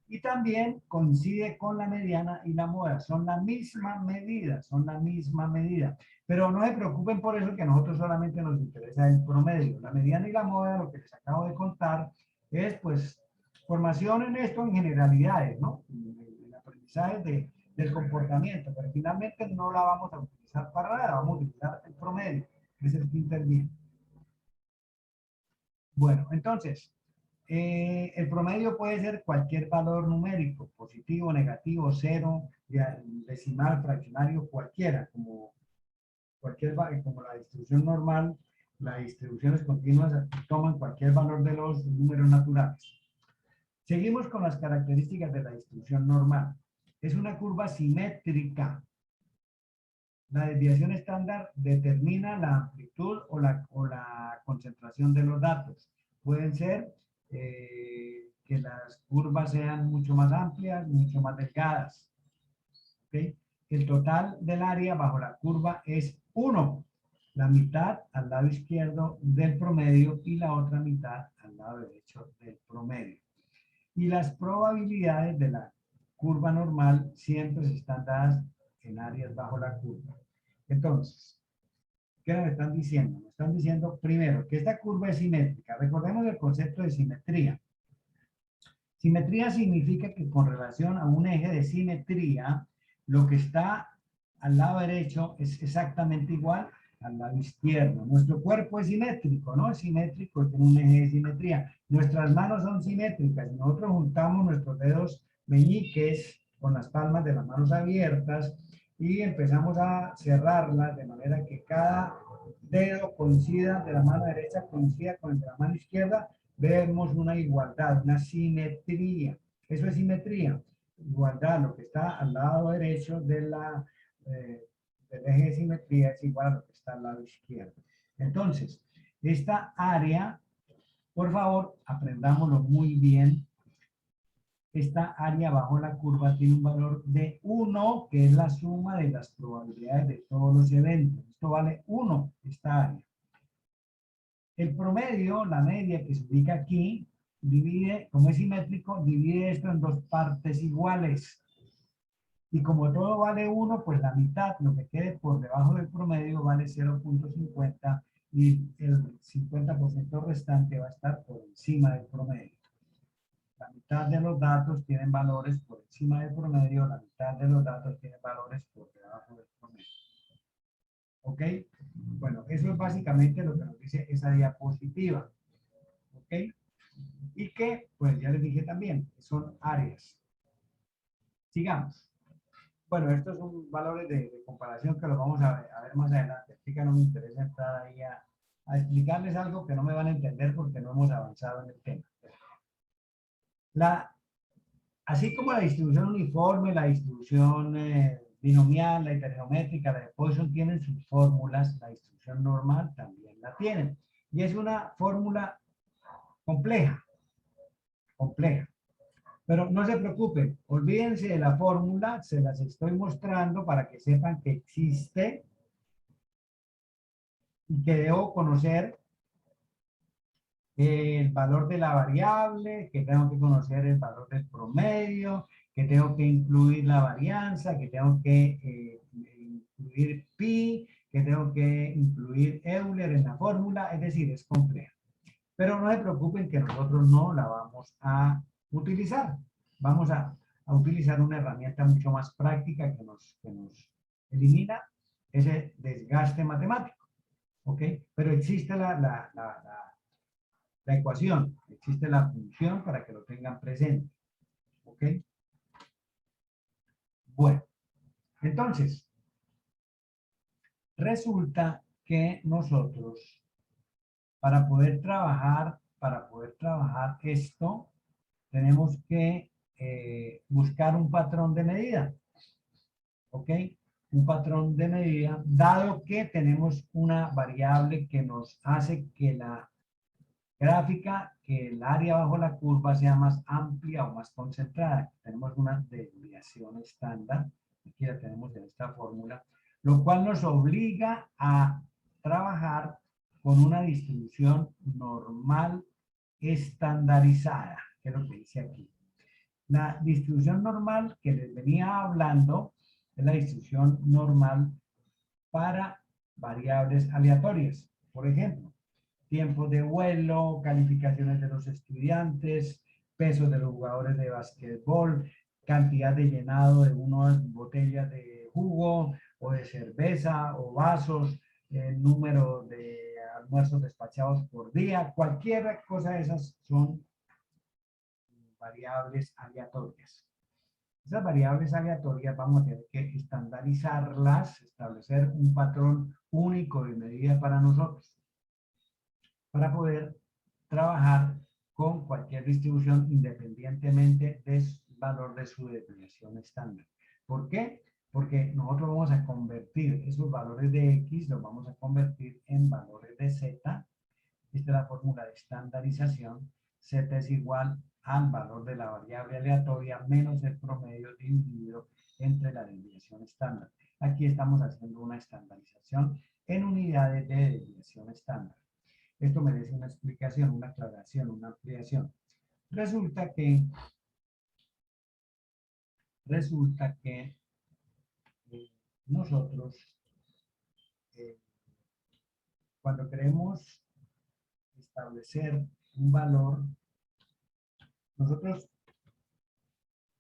Y también coincide con la mediana y la mora. Son la misma medida, son la misma medida. Pero no se preocupen por eso, que a nosotros solamente nos interesa el promedio. La mediana y la mora, lo que les acabo de contar, es pues formación en esto en generalidades, ¿no? El aprendizaje del comportamiento, pero finalmente no la vamos a utilizar para nada, vamos a utilizar el promedio, que es el que interviene. Bueno, entonces, el promedio puede ser cualquier valor numérico, positivo, negativo, cero, decimal, fraccionario, cualquiera, como la distribución normal, las distribuciones continuas toman cualquier valor de los números naturales. Seguimos con las características de la distribución normal. Es una curva simétrica. La desviación estándar determina la amplitud o la concentración de los datos. Pueden ser que las curvas sean mucho más amplias, mucho más delgadas. ¿Okay? El total del área bajo la curva es 1. La mitad al lado izquierdo del promedio y la otra mitad al lado derecho del promedio. Y las probabilidades de la curva normal siempre están dadas en áreas bajo la curva. Entonces, ¿qué nos están diciendo? Nos están diciendo primero que esta curva es simétrica. Recordemos el concepto de simetría. Simetría significa que con relación a un eje de simetría, lo que está al lado derecho es exactamente igual al lado izquierdo. Nuestro cuerpo es simétrico, ¿no? Es simétrico, tiene un eje de simetría. Nuestras manos son simétricas. Nosotros juntamos nuestros dedos meñiques con las palmas de las manos abiertas y empezamos a cerrarlas de manera que cada dedo coincida de la mano derecha, coincida con el de la mano izquierda. Vemos una igualdad, una simetría. Eso es simetría. Igualdad, lo que está al lado derecho del eje de simetría es igual a lo que está al lado izquierdo. Entonces, esta área, por favor, aprendámoslo muy bien. Esta área bajo la curva tiene un valor de 1, que es la suma de las probabilidades de todos los eventos. Esto vale 1, esta área. El promedio, la media que se ubica aquí, divide, como es simétrico, divide esto en dos partes iguales. Y como todo vale 1, pues la mitad, lo que quede por debajo del promedio, vale 0.50 y el 50% restante va a estar por encima del promedio. la mitad de los datos tienen valores por encima del promedio, la mitad de los datos tienen valores por debajo del promedio. ¿Ok? Bueno, eso es básicamente lo que nos dice esa diapositiva. ¿Ok? Y que, pues ya les dije también, son áreas. Sigamos. Bueno, estos son valores de comparación que los vamos a ver más adelante. Así que no me interesa entrar ahí a explicarles algo que no me van a entender porque no hemos avanzado en el tema. Así como la distribución uniforme, la distribución binomial, la hipergeométrica, la de Poisson tienen sus fórmulas, la distribución normal también la tienen. Y es una fórmula compleja. Pero no se preocupen, olvídense de la fórmula, se las estoy mostrando para que sepan que existe y que debo conocer el valor de la variable, que tengo que conocer el valor del promedio, que tengo que incluir la varianza, que tengo que incluir pi, que tengo que incluir Euler en la fórmula, es decir, es compleja. Pero no se preocupen que nosotros no la vamos a utilizar. Vamos a utilizar una herramienta mucho más práctica que nos elimina ese desgaste matemático. ¿Ok? Pero existe la ecuación, existe la función para que lo tengan presente. ¿Ok? Bueno, entonces, resulta que nosotros, para poder trabajar esto, tenemos que buscar un patrón de medida. ¿Ok? Un patrón de medida, dado que tenemos una variable que nos hace que la gráfica, que el área bajo la curva sea más amplia o más concentrada. Tenemos una desviación estándar, aquí la tenemos en esta fórmula, lo cual nos obliga a trabajar con una distribución normal estandarizada, que es lo que dice aquí. La distribución normal que les venía hablando es la distribución normal para variables aleatorias. Por ejemplo, tiempos de vuelo, calificaciones de los estudiantes, peso de los jugadores de básquetbol, cantidad de llenado de unas botellas de jugo o de cerveza o vasos, número de almuerzos despachados por día, cualquier cosa de esas son variables aleatorias. Esas variables aleatorias vamos a tener que estandarizarlas, establecer un patrón único de medida para nosotros, para poder trabajar con cualquier distribución independientemente del valor de su desviación estándar. ¿Por qué? Porque nosotros vamos a convertir esos valores de X, los vamos a convertir en valores de Z. Esta es la fórmula de estandarización. Z es igual al valor de la variable aleatoria menos el promedio dividido entre la desviación estándar. Aquí estamos haciendo una estandarización en unidades de desviación estándar. Esto merece una explicación, una aclaración, una ampliación. Resulta que nosotros, cuando queremos establecer un valor,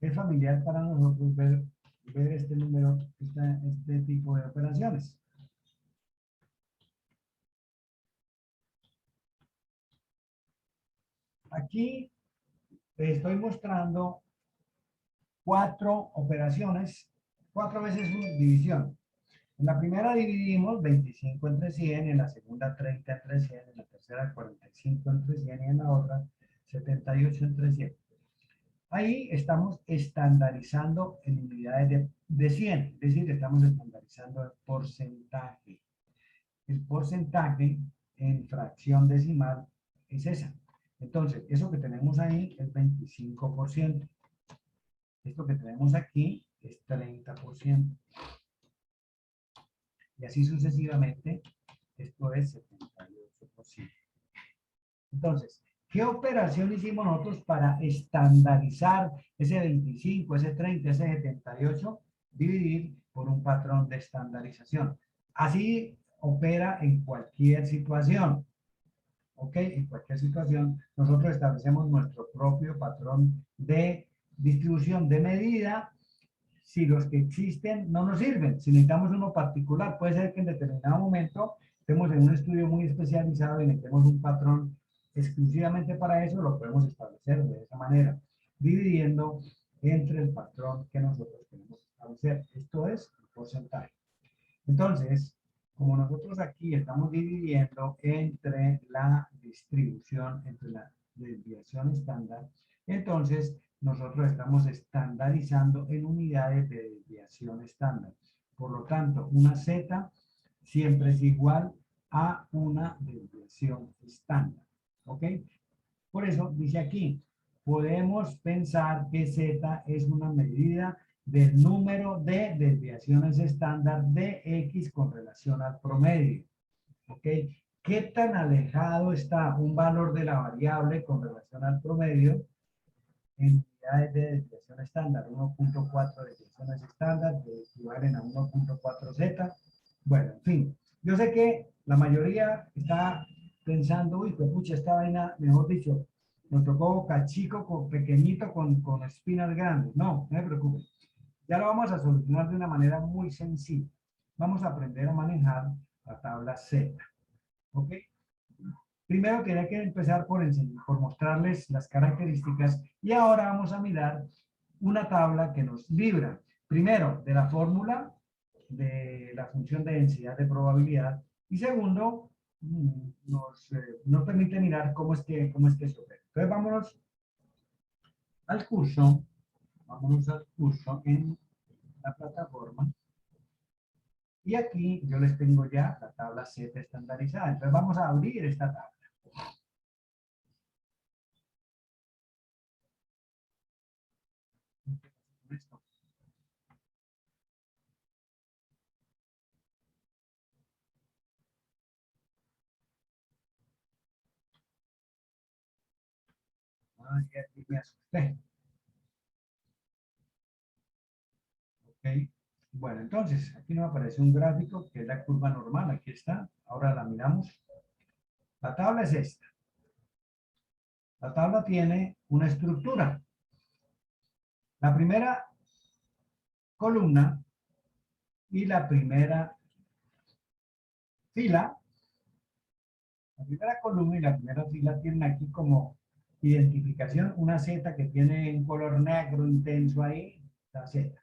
es familiar para nosotros ver este número, este tipo de operaciones. Aquí les estoy mostrando 4 operaciones, 4 veces una división. En la primera dividimos 25 entre 100, en la segunda 30 entre 100, en la tercera 45 entre 100 y en la otra 78 entre 100. Ahí estamos estandarizando en unidades de 100, es decir, estamos estandarizando el porcentaje. El porcentaje en fracción decimal es esa. Entonces, eso que tenemos ahí es 25%. Esto que tenemos aquí es 30%. Y así sucesivamente, esto es 78%. Entonces, ¿qué operación hicimos nosotros para estandarizar ese 25, ese 30, ese 78? Dividir por un patrón de estandarización. Así opera en cualquier situación. ¿ok? En cualquier situación, nosotros establecemos nuestro propio patrón de distribución de medida. Si los que existen no nos sirven, si necesitamos uno particular, puede ser que en determinado momento estemos en un estudio muy especializado y necesitemos un patrón exclusivamente para eso, lo podemos establecer de esa manera, dividiendo entre el patrón que nosotros queremos establecer. Esto es el porcentaje. Entonces, como nosotros aquí estamos dividiendo entre la distribución, entre la desviación estándar, entonces nosotros estamos estandarizando en unidades de desviación estándar. Por lo tanto, una Z siempre es igual a una desviación estándar. ¿Ok? Por eso dice aquí, podemos pensar que Z es una medida del número de desviaciones estándar de X con relación al promedio. ¿Ok? ¿Qué tan alejado está un valor de la variable con relación al promedio en unidades de desviación estándar? 1.4 desviaciones estándar que equivalen a 1.4Z. Bueno, en fin, yo sé que la mayoría está pensando, uy, pues pucha, esta vaina, mejor dicho, nos tocó cachico, con, pequeñito, con espinas grandes. No, no se preocupen. Ya lo vamos a solucionar de una manera muy sencilla. Vamos a aprender a manejar la tabla Z. ¿Ok? Primero tenía que empezar por mostrarles las características y ahora vamos a mirar una tabla que nos libra, primero, de la fórmula de la función de densidad de probabilidad y segundo, nos permite mirar cómo es que se opera. Entonces vámonos al curso en la plataforma y aquí yo les tengo ya la tabla Z estandarizada. Entonces vamos a abrir esta tabla. Listo. Ay, aquí me asusté. Ok. Bueno, entonces, aquí nos aparece un gráfico que es la curva normal. Aquí está. Ahora la miramos. La tabla es esta. La tabla tiene una estructura. La primera columna y la primera fila. La primera columna y la primera fila tienen aquí como identificación una Z que tiene un color negro intenso ahí, la Z.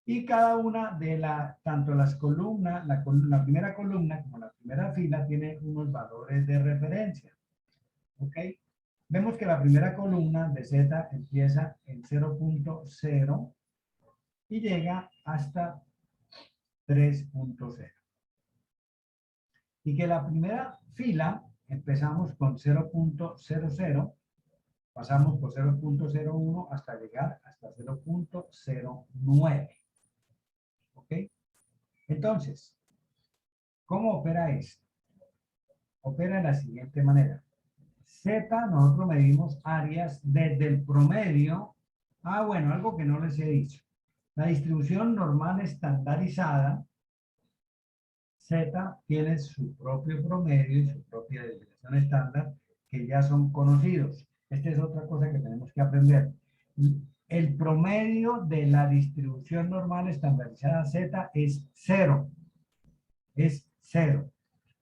Y cada una de tanto las columnas, la primera columna como la primera fila tiene unos valores de referencia. ¿Ok? Vemos que la primera columna de Z empieza en 0.0 y llega hasta 3.0. Y que la primera fila empezamos con 0.00, pasamos por 0.01 hasta llegar hasta 0.09. ¿Ok? Entonces, ¿cómo opera esto? Opera de la siguiente manera. Z, nosotros medimos áreas desde el promedio. Bueno, algo que no les he dicho. La distribución normal estandarizada, Z, tiene su propio promedio y su propia desviación estándar, que ya son conocidos. Esta es otra cosa que tenemos que aprender. El promedio de la distribución normal estandarizada Z es 0. Es 0.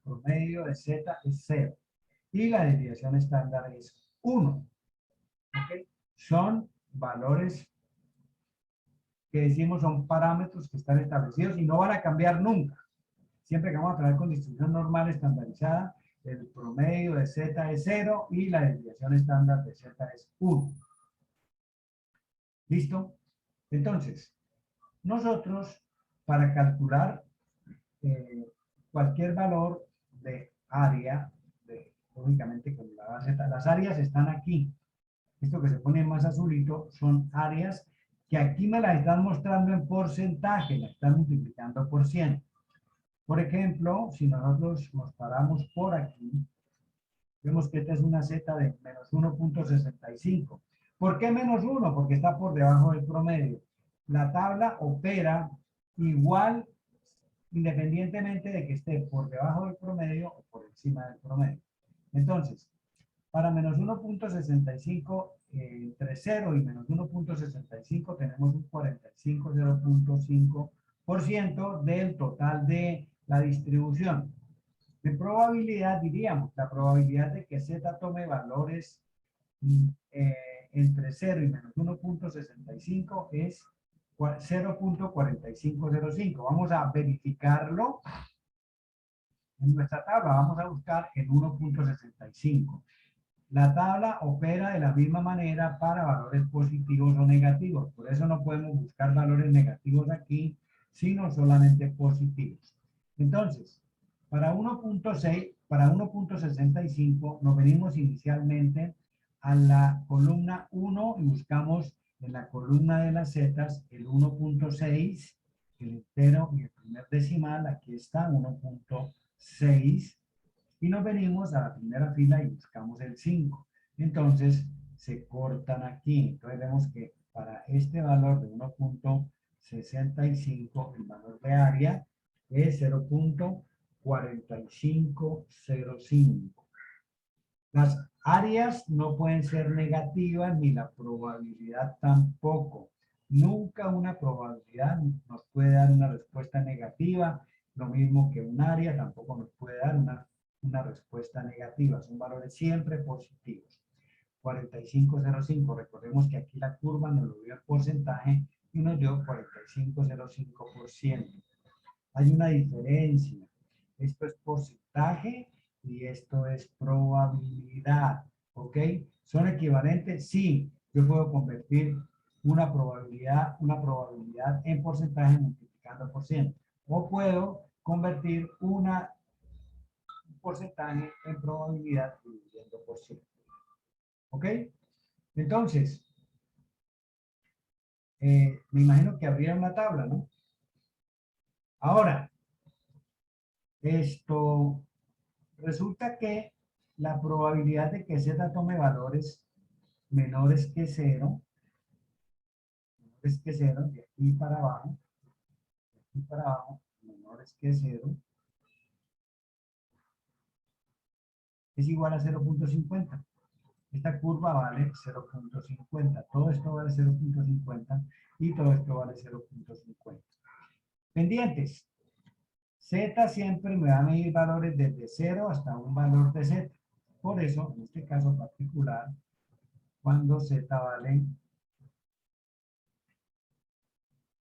Promedio de Z es 0. Y la desviación estándar es 1. ¿Okay? Son valores que decimos son parámetros que están establecidos y no van a cambiar nunca. Siempre que vamos a trabajar con distribución normal estandarizada, el promedio de Z es 0 y la desviación estándar de Z es 1. ¿Listo? Entonces, nosotros para calcular cualquier valor de área, lógicamente con la Z, las áreas están aquí. Esto que se pone más azulito son áreas que aquí me las están mostrando en porcentaje, las están multiplicando por 100. Por ejemplo, si nosotros nos paramos por aquí, vemos que esta es una Z de menos 1.65. ¿Por qué menos 1? Porque está por debajo del promedio. La tabla opera igual independientemente de que esté por debajo del promedio o por encima del promedio. Entonces, para menos 1.65 entre 0 y menos 1.65 tenemos un 45,0.5% del total de la distribución. De probabilidad diríamos, la probabilidad de que Z tome valores entre 0 y menos 1.65 es 0.4505. Vamos a verificarlo en nuestra tabla. Vamos a buscar el 1.65. La tabla opera de la misma manera para valores positivos o negativos. Por eso no podemos buscar valores negativos aquí, sino solamente positivos. Entonces, para 1.6, para 1.65 nos venimos inicialmente a la columna 1 y buscamos en la columna de las zetas el 1.6, el entero y el primer decimal. Aquí está 1.6. Y nos venimos a la primera fila y buscamos el 5. Entonces, se cortan aquí. Entonces, vemos que para este valor de 1.65, el valor de área es 0.4505. Las áreas no pueden ser negativas ni la probabilidad tampoco. Nunca una probabilidad nos puede dar una respuesta negativa. Lo mismo que un área tampoco nos puede dar una respuesta negativa. Son valores siempre positivos. 4505. Recordemos que aquí la curva nos lo dio el porcentaje y nos dio 4505%. Hay una diferencia. Esto es porcentaje y esto es probabilidad. ¿Ok? ¿Son equivalentes? Sí. Yo puedo convertir una probabilidad en porcentaje multiplicando por 100. O puedo convertir un porcentaje en probabilidad dividiendo por 100. ¿Ok? Entonces, me imagino que habría una tabla, ¿no? Ahora, resulta que la probabilidad de que Z tome valores menores que 0, de aquí para abajo, menores que 0, es igual a 0.50. Esta curva vale 0.50. Todo esto vale 0.50 y todo esto vale 0.50. Pendientes. Z siempre me va a medir valores desde 0 hasta un valor de Z. Por eso, en este caso particular, cuando Z vale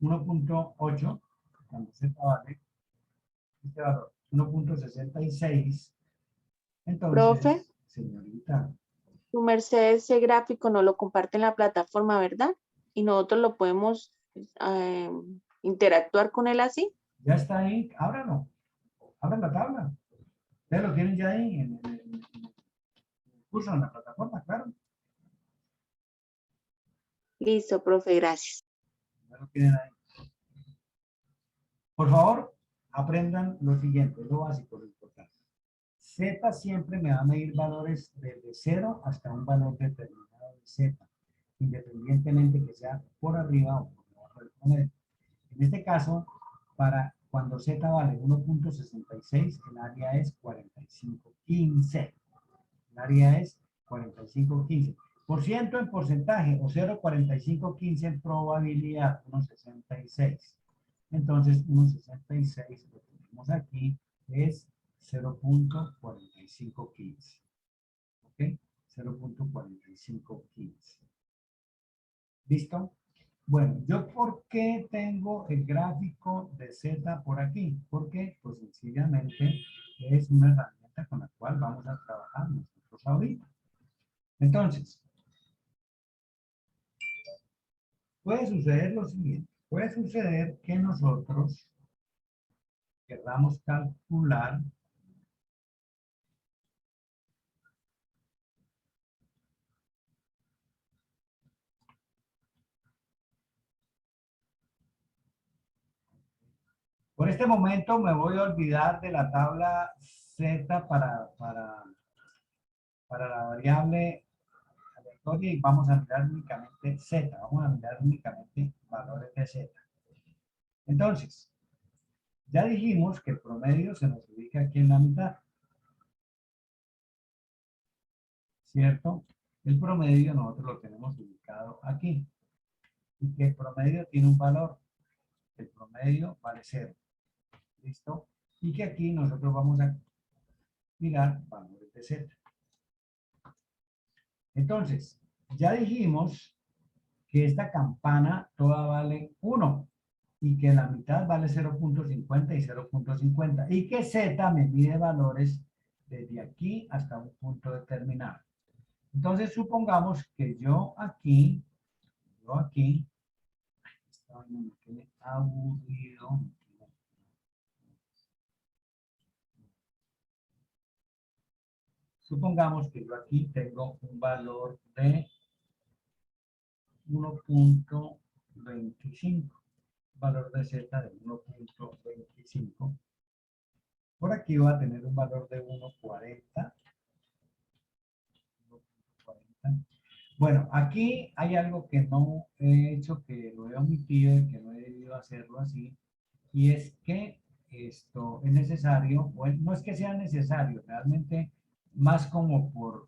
1.8, cuando Z vale este valor 1.66, entonces, Profe, señorita, su merced ese gráfico nos lo comparte en la plataforma, ¿verdad? Y nosotros lo podemos interactuar con él así. ya está ahí, ábralo, abran la tabla. Ustedes lo tienen ya ahí en el curso, en la plataforma, claro. Listo, profe, gracias. Ya lo tienen ahí. Por favor, aprendan lo siguiente, lo básico, lo importante. Z siempre me va a medir valores desde 0 hasta un valor determinado de Z, independientemente que sea por arriba o por debajo del promedio. En este caso, para cuando Z vale 1.66, el área es 4515. El área es 4515. Por ciento en porcentaje o 0.4515 en probabilidad, 1.66. Entonces, 1.66 lo tenemos aquí es 0.4515. ¿Ok? 0.4515. ¿Listo? Bueno, ¿yo por qué tengo el gráfico de Z por aquí? Porque, pues sencillamente, es una herramienta con la cual vamos a trabajar nosotros ahorita. Entonces, puede suceder lo siguiente. Puede suceder que nosotros queramos calcular por este momento me voy a olvidar de la tabla Z para la variable aleatoria y vamos a mirar únicamente Z. Vamos a mirar únicamente valores de Z. Entonces, ya dijimos que el promedio se nos ubica aquí en la mitad. ¿cierto? El promedio nosotros lo tenemos ubicado aquí. Y que el promedio tiene un valor. El promedio vale 0. ¿Listo? Y que aquí nosotros vamos a mirar valores de Z. Entonces, ya dijimos que esta campana toda vale 1 y que la mitad vale 0.50 y 0.50 y que Z me mide valores desde aquí hasta un punto determinado. Entonces, supongamos que yo aquí, esta vaina me tiene aburrido. Supongamos que yo aquí tengo un valor de 1.25, valor de Z de 1.25. Por aquí va a tener un valor de 1.40. Bueno, aquí hay algo que no he hecho, que lo he omitido y que no he debido hacerlo así, y es que esto es necesario, bueno, no es que sea necesario, realmente más como por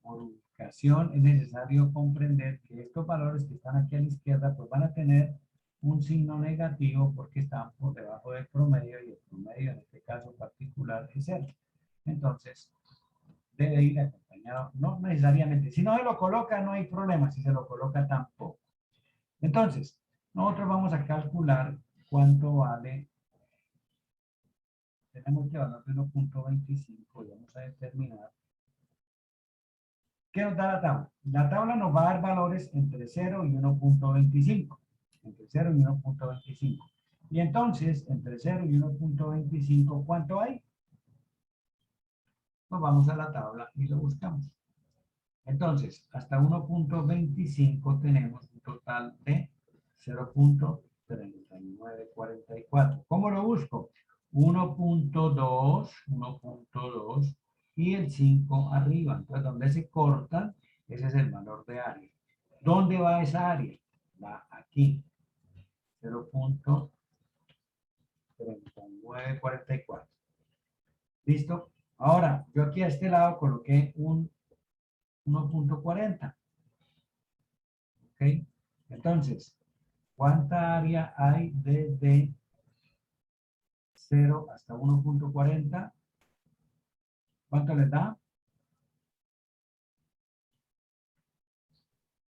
ubicación es necesario comprender que estos valores que están aquí a la izquierda pues van a tener un signo negativo porque están por debajo del promedio y el promedio en este caso particular es 0. Entonces, debe ir acompañado, no necesariamente. Si no se lo coloca, no hay problema. Si se lo coloca, tampoco. Entonces, nosotros vamos a calcular cuánto vale. Tenemos que valor de 1.25 y vamos a determinar. ¿Qué nos da la tabla? La tabla nos va a dar valores entre 0 y 1.25. Entre 0 y 1.25. Y entonces, entre 0 y 1.25, ¿cuánto hay? Nos vamos a la tabla y lo buscamos. Entonces, hasta 1.25 tenemos un total de 0.3944. ¿Cómo lo busco? 1.2 y el 5 arriba. Entonces, donde se cortan, ese es el valor de área. ¿Dónde va esa área? Va aquí. 0.3944. ¿Listo? Ahora, yo aquí a este lado coloqué un 1.40. ¿Ok? Entonces, ¿cuánta área hay desde 0 hasta 1.40? ¿Cuánto les da?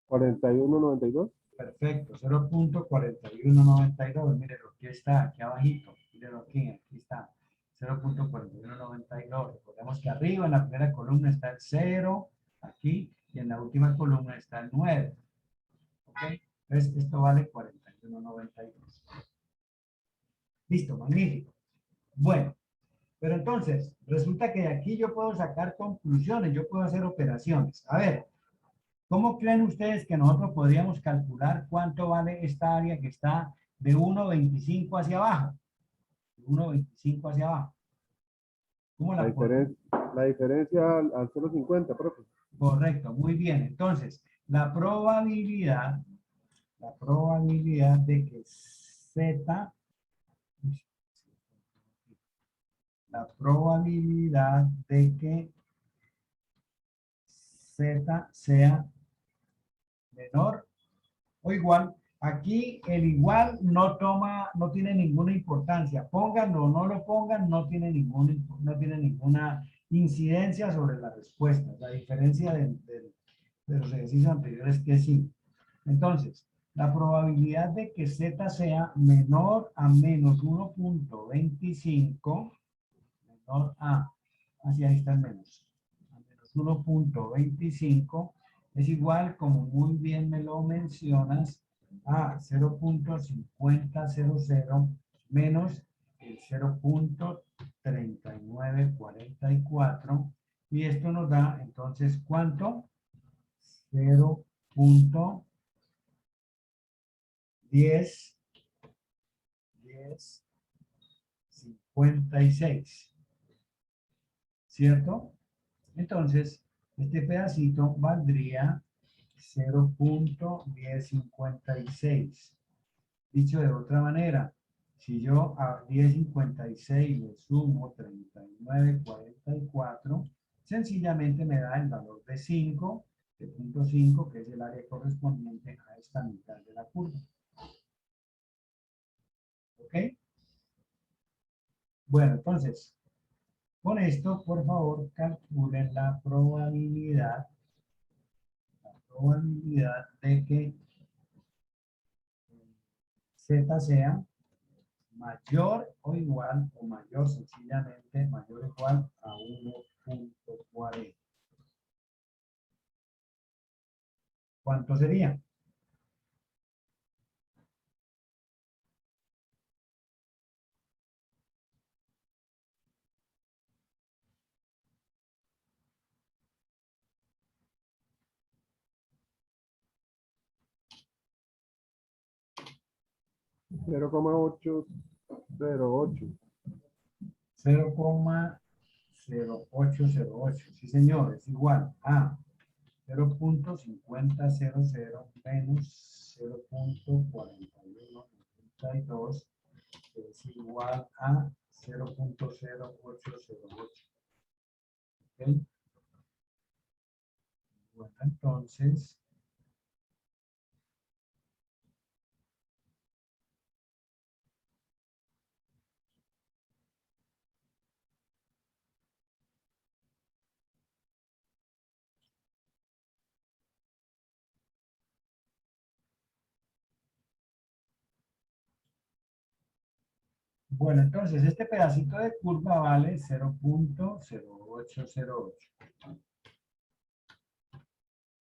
41.92. Perfecto, 0.4192. Mírenlo, aquí está, aquí abajito. Mírenlo aquí está. 0.4192. Recordemos que arriba en la primera columna está el 0, aquí, y en la última columna está el 9. ¿Ok? Entonces, esto vale 41.92. Listo, magnífico. Bueno, pero entonces, resulta que de aquí yo puedo sacar conclusiones, yo puedo hacer operaciones. A ver, ¿cómo creen ustedes que nosotros podríamos calcular cuánto vale esta área que está de 1.25 hacia abajo? De 1.25 hacia abajo. ¿Cómo la podemos? La diferencia al 0.50, profe. Correcto, muy bien. Entonces, la probabilidad de que Z, la probabilidad de que Z sea menor o igual. Aquí el igual no tiene ninguna importancia. Pónganlo o no lo pongan, no tiene ninguna incidencia sobre la respuesta. La diferencia de los ejercicios anteriores es que sí. Entonces, la probabilidad de que Z sea menor a menos 1.25, menor a, hacia ahí está el menos, a menos 1.25, es igual, como muy bien me lo mencionas, a 0.5000 menos el 0.3944, y esto nos da entonces ¿cuánto? 0.1056, ¿cierto? Entonces, este pedacito valdría 0.1056. Dicho de otra manera, si yo a 1056 le sumo 3944, sencillamente me da el valor de 5, de punto 5, que es el área correspondiente a esta mitad de la curva. ¿Ok? Bueno, entonces, con esto, por favor, calculen la probabilidad de que Z sea mayor o igual, o mayor sencillamente, mayor o igual a 1.40. ¿Cuánto sería? Cero coma ocho cero ocho. 0,0808. Sí, señor, es igual a 0.5000 menos 0.4192, que es igual a 0.0808. ¿Ok? Bueno, entonces, este pedacito de curva vale 0.0808.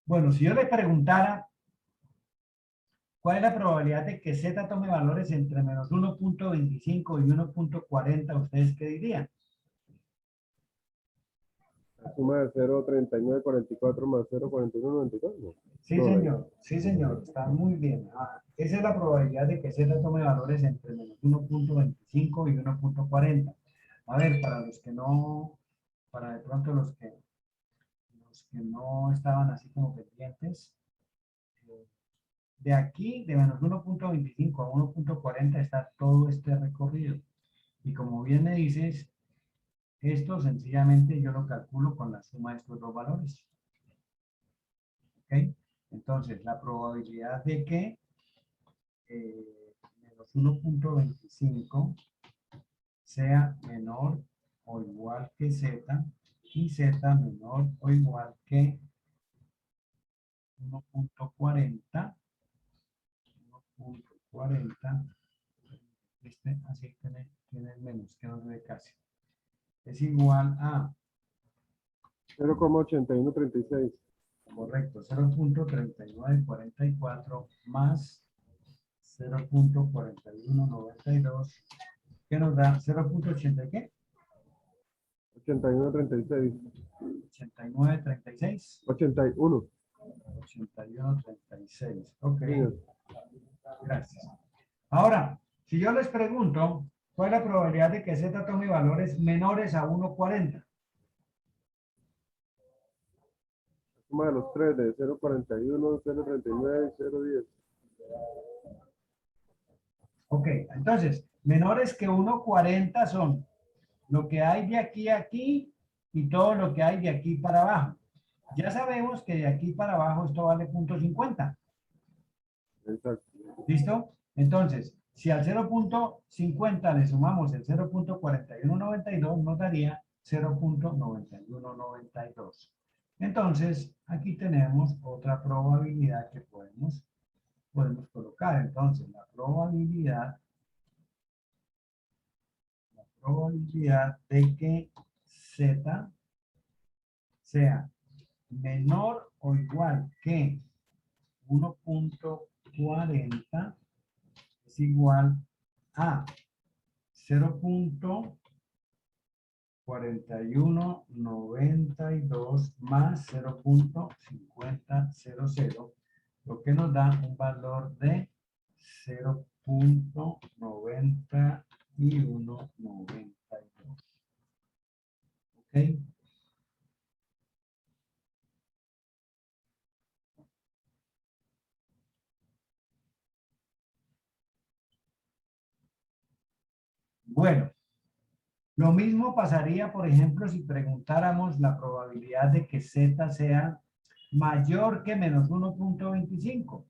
Bueno, si yo le preguntara cuál es la probabilidad de que Z tome valores entre menos 1.25 y 1.40, ¿ustedes qué dirían? La suma de 0,3944 más 0,4194. Sí, señor, está muy bien. Esa es la probabilidad de que Z tome valores entre menos 1.25 y 1.40. A ver, para de pronto los que no estaban así como pendientes, de aquí, de menos 1.25 a 1.40 está todo este recorrido. Y como bien me dices, esto sencillamente yo lo calculo con la suma de estos dos valores. ¿Ok? Entonces, la probabilidad de que menos 1.25 sea menor o igual que Z y Z menor o igual que 1.40. Así tiene menos, que no se ve casi. Es igual a 0,8136. correcto, 0.3944 más 0.4192, que nos da 0.80 ¿qué? 8136. 8936. 81. 8136. Ok, Señor. gracias. Ahora, si yo les pregunto, ¿cuál es la probabilidad de que Z tome valores menores a 1.40? Suma de los tres de 0,41, 0,39 y 0,10. Ok, entonces, menores que 1.40 son lo que hay de aquí a aquí y todo lo que hay de aquí para abajo. Ya sabemos que de aquí para abajo esto vale 0.50. Exacto. ¿Listo? Entonces, si al 0.50 le sumamos el 0.4192, nos daría 0.9192. Entonces, aquí tenemos otra probabilidad que podemos colocar. Entonces, la probabilidad de que Z sea menor o igual que 1.40 es igual a 0.4192 más 0.5000, lo que nos da un valor de 0.9192. ¿Ok? Bueno, Lo mismo pasaría, por ejemplo, si preguntáramos la probabilidad de que Z sea mayor que menos 1.25.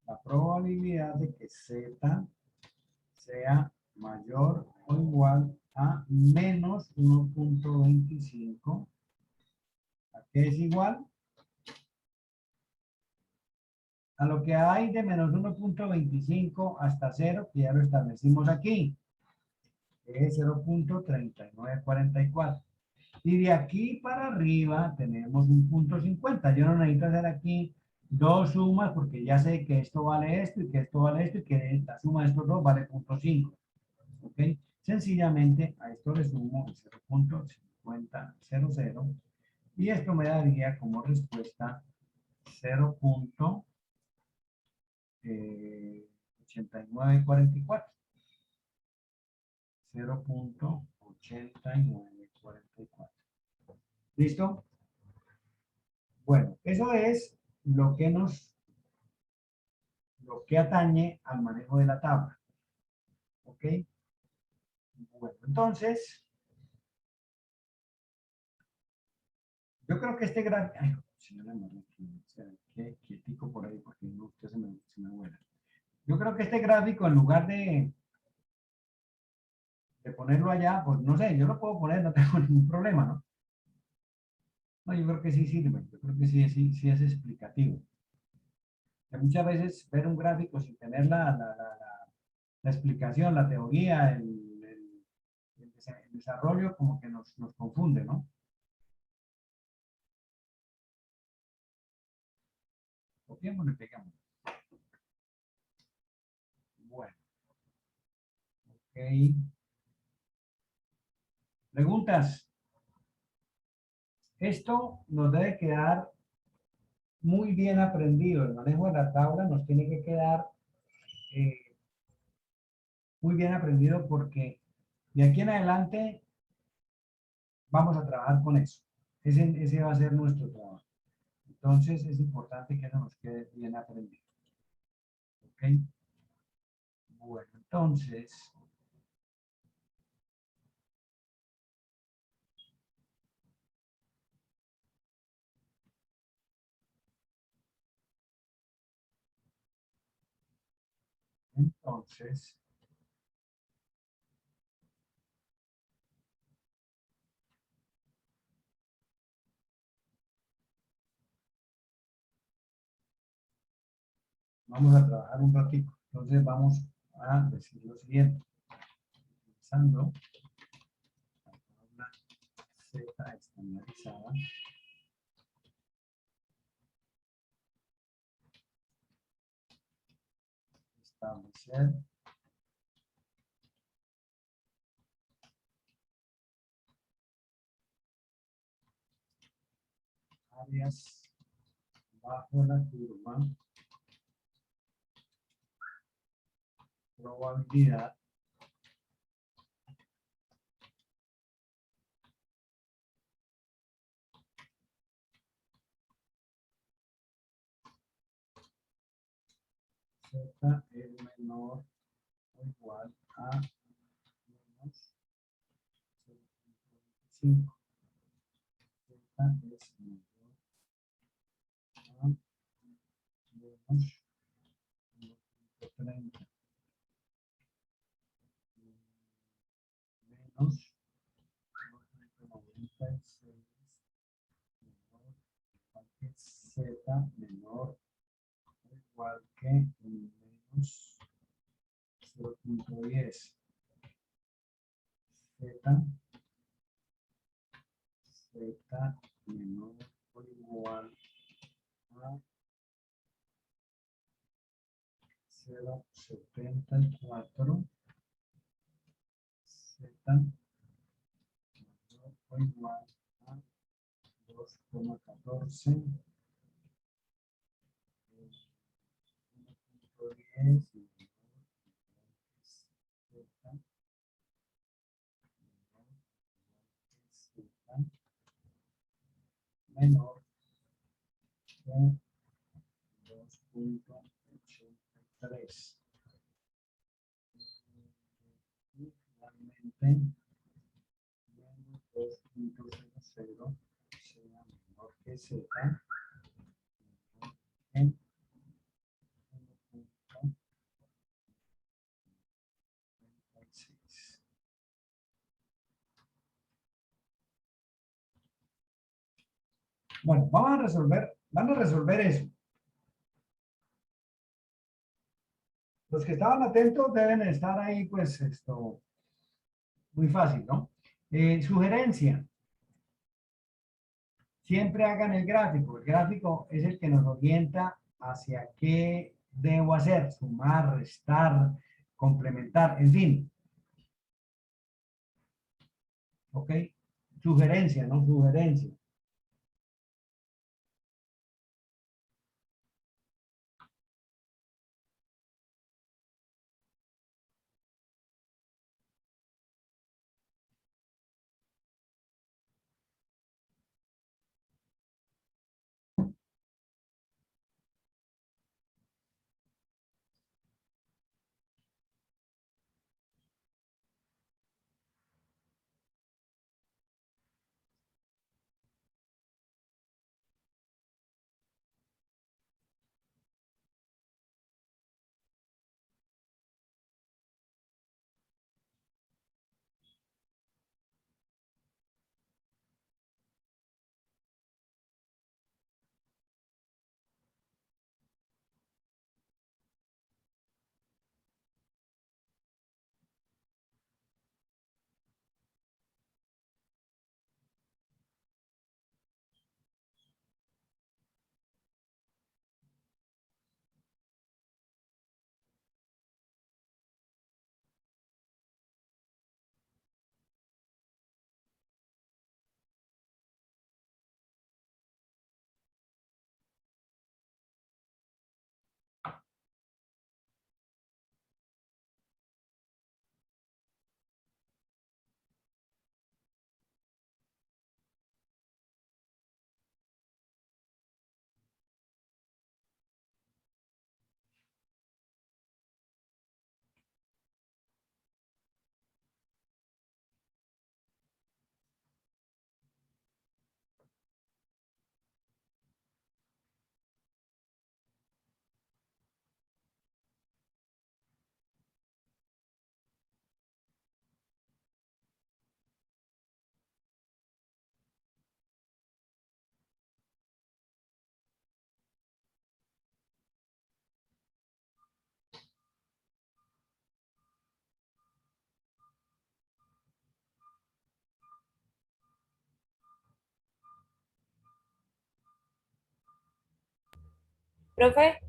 La probabilidad de que Z sea mayor o igual a menos 1.25. ¿A qué es igual? A lo que hay de menos 1.25 hasta 0, que ya lo establecimos aquí, que es 0.3944. Y de aquí para arriba tenemos un punto 50. Yo no necesito hacer aquí dos sumas porque ya sé que esto vale esto y que esto vale esto y que la suma de estos dos vale 0.5. ¿Ok? Sencillamente a esto le sumo 0.5000 y esto me daría como respuesta 0.8944. 0.8944. ¿Listo? Bueno, eso es lo que atañe al manejo de la tabla. ¿Ok? Bueno, entonces, yo creo que este gráfico, ay, señora María, qué quietico por ahí, porque no, usted se me vuela. Yo creo que este gráfico, en lugar de ponerlo allá, pues no sé, yo lo puedo poner, no tengo ningún problema, ¿no? No, yo creo que sí sirve, yo creo que sí es explicativo. Que muchas veces ver un gráfico sin tener la explicación, la teoría, el desarrollo, como que nos confunde, ¿no? Copiamos y pegamos. Bueno. Ok. Preguntas. Esto nos debe quedar muy bien aprendido. El manejo de la tabla nos tiene que quedar muy bien aprendido porque de aquí en adelante vamos a trabajar con eso. Ese va a ser nuestro trabajo. Entonces es importante que eso nos quede bien aprendido. ¿Ok? Bueno, entonces, vamos a trabajar un ratito. Entonces vamos a decir lo siguiente. Utilizando la tabla Z estandarizada. Establecer áreas bajo la curva probabilidad Z es menor o igual a menos 0.25. Z es menor a menos 1.30. Menos 1.96 menor igual que Z menor o igual que menos 0.10. Z menor o igual a 0.74. Z menor o igual a 2.14. 1.10 menor que 2.83. menos 2.00 sea menor que z en 1.96. Bueno, vamos a resolver, van a resolver eso. Los que estaban atentos deben estar ahí, pues esto, muy fácil, ¿no? Sugerencia. Siempre hagan el gráfico. El gráfico es el que nos orienta hacia qué debo hacer, sumar, restar, complementar, en fin. ¿Ok? Sugerencia, ¿no? Sugerencia. Profe,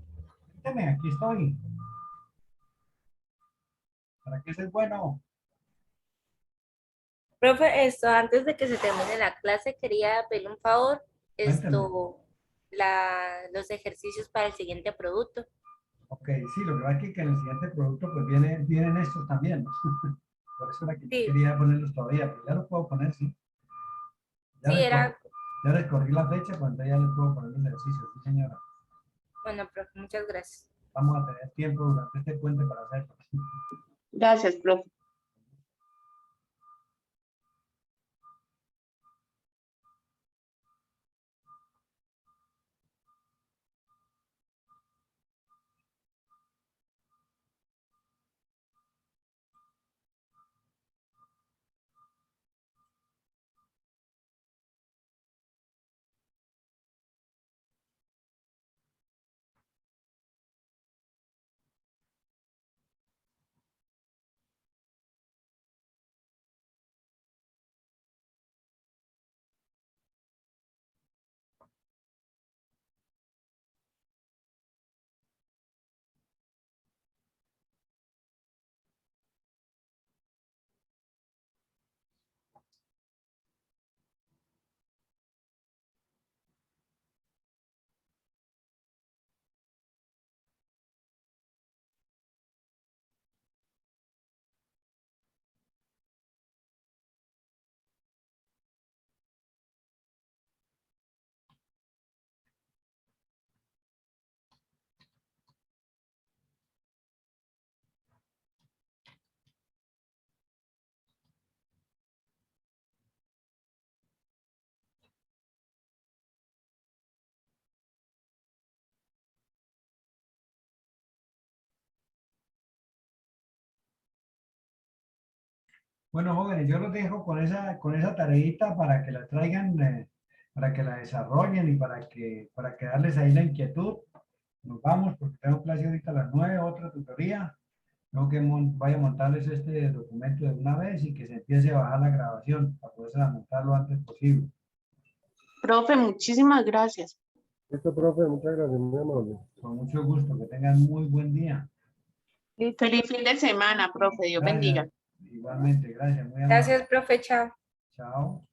Cuénteme, aquí estoy. ¿Para qué es bueno? profe, antes de que se termine la clase, quería pedirle un favor, Cuénteme. los ejercicios para el siguiente producto. Ok, sí, lo que pasa es que en el siguiente producto pues vienen estos también. Por eso era que yo Sí, quería ponerlos todavía, pero ya los puedo poner, sí. Ya sí, les, era, ya les corrí la fecha, cuando ya les puedo poner los ejercicios, sí señora. bueno, profe, muchas gracias. Vamos a tener tiempo durante este puente para hacerlo. Gracias, profe. Bueno, jóvenes, yo los dejo con esa tareita para que la traigan, para que la desarrollen y para que darles ahí la inquietud. Nos vamos porque tengo clase ahorita a las 9, otra tutoría. Tengo que vaya a montarles este documento de una vez y que se empiece a bajar la grabación para poderse montar lo antes posible. Profe, muchísimas gracias. Listo, profe, muchas gracias, muy amable. Con mucho gusto, que tengan muy buen día. Feliz fin de semana, profe. Dios Gracias. bendiga. Igualmente, gracias, muy amable. Gracias, profe. Chao. Chao.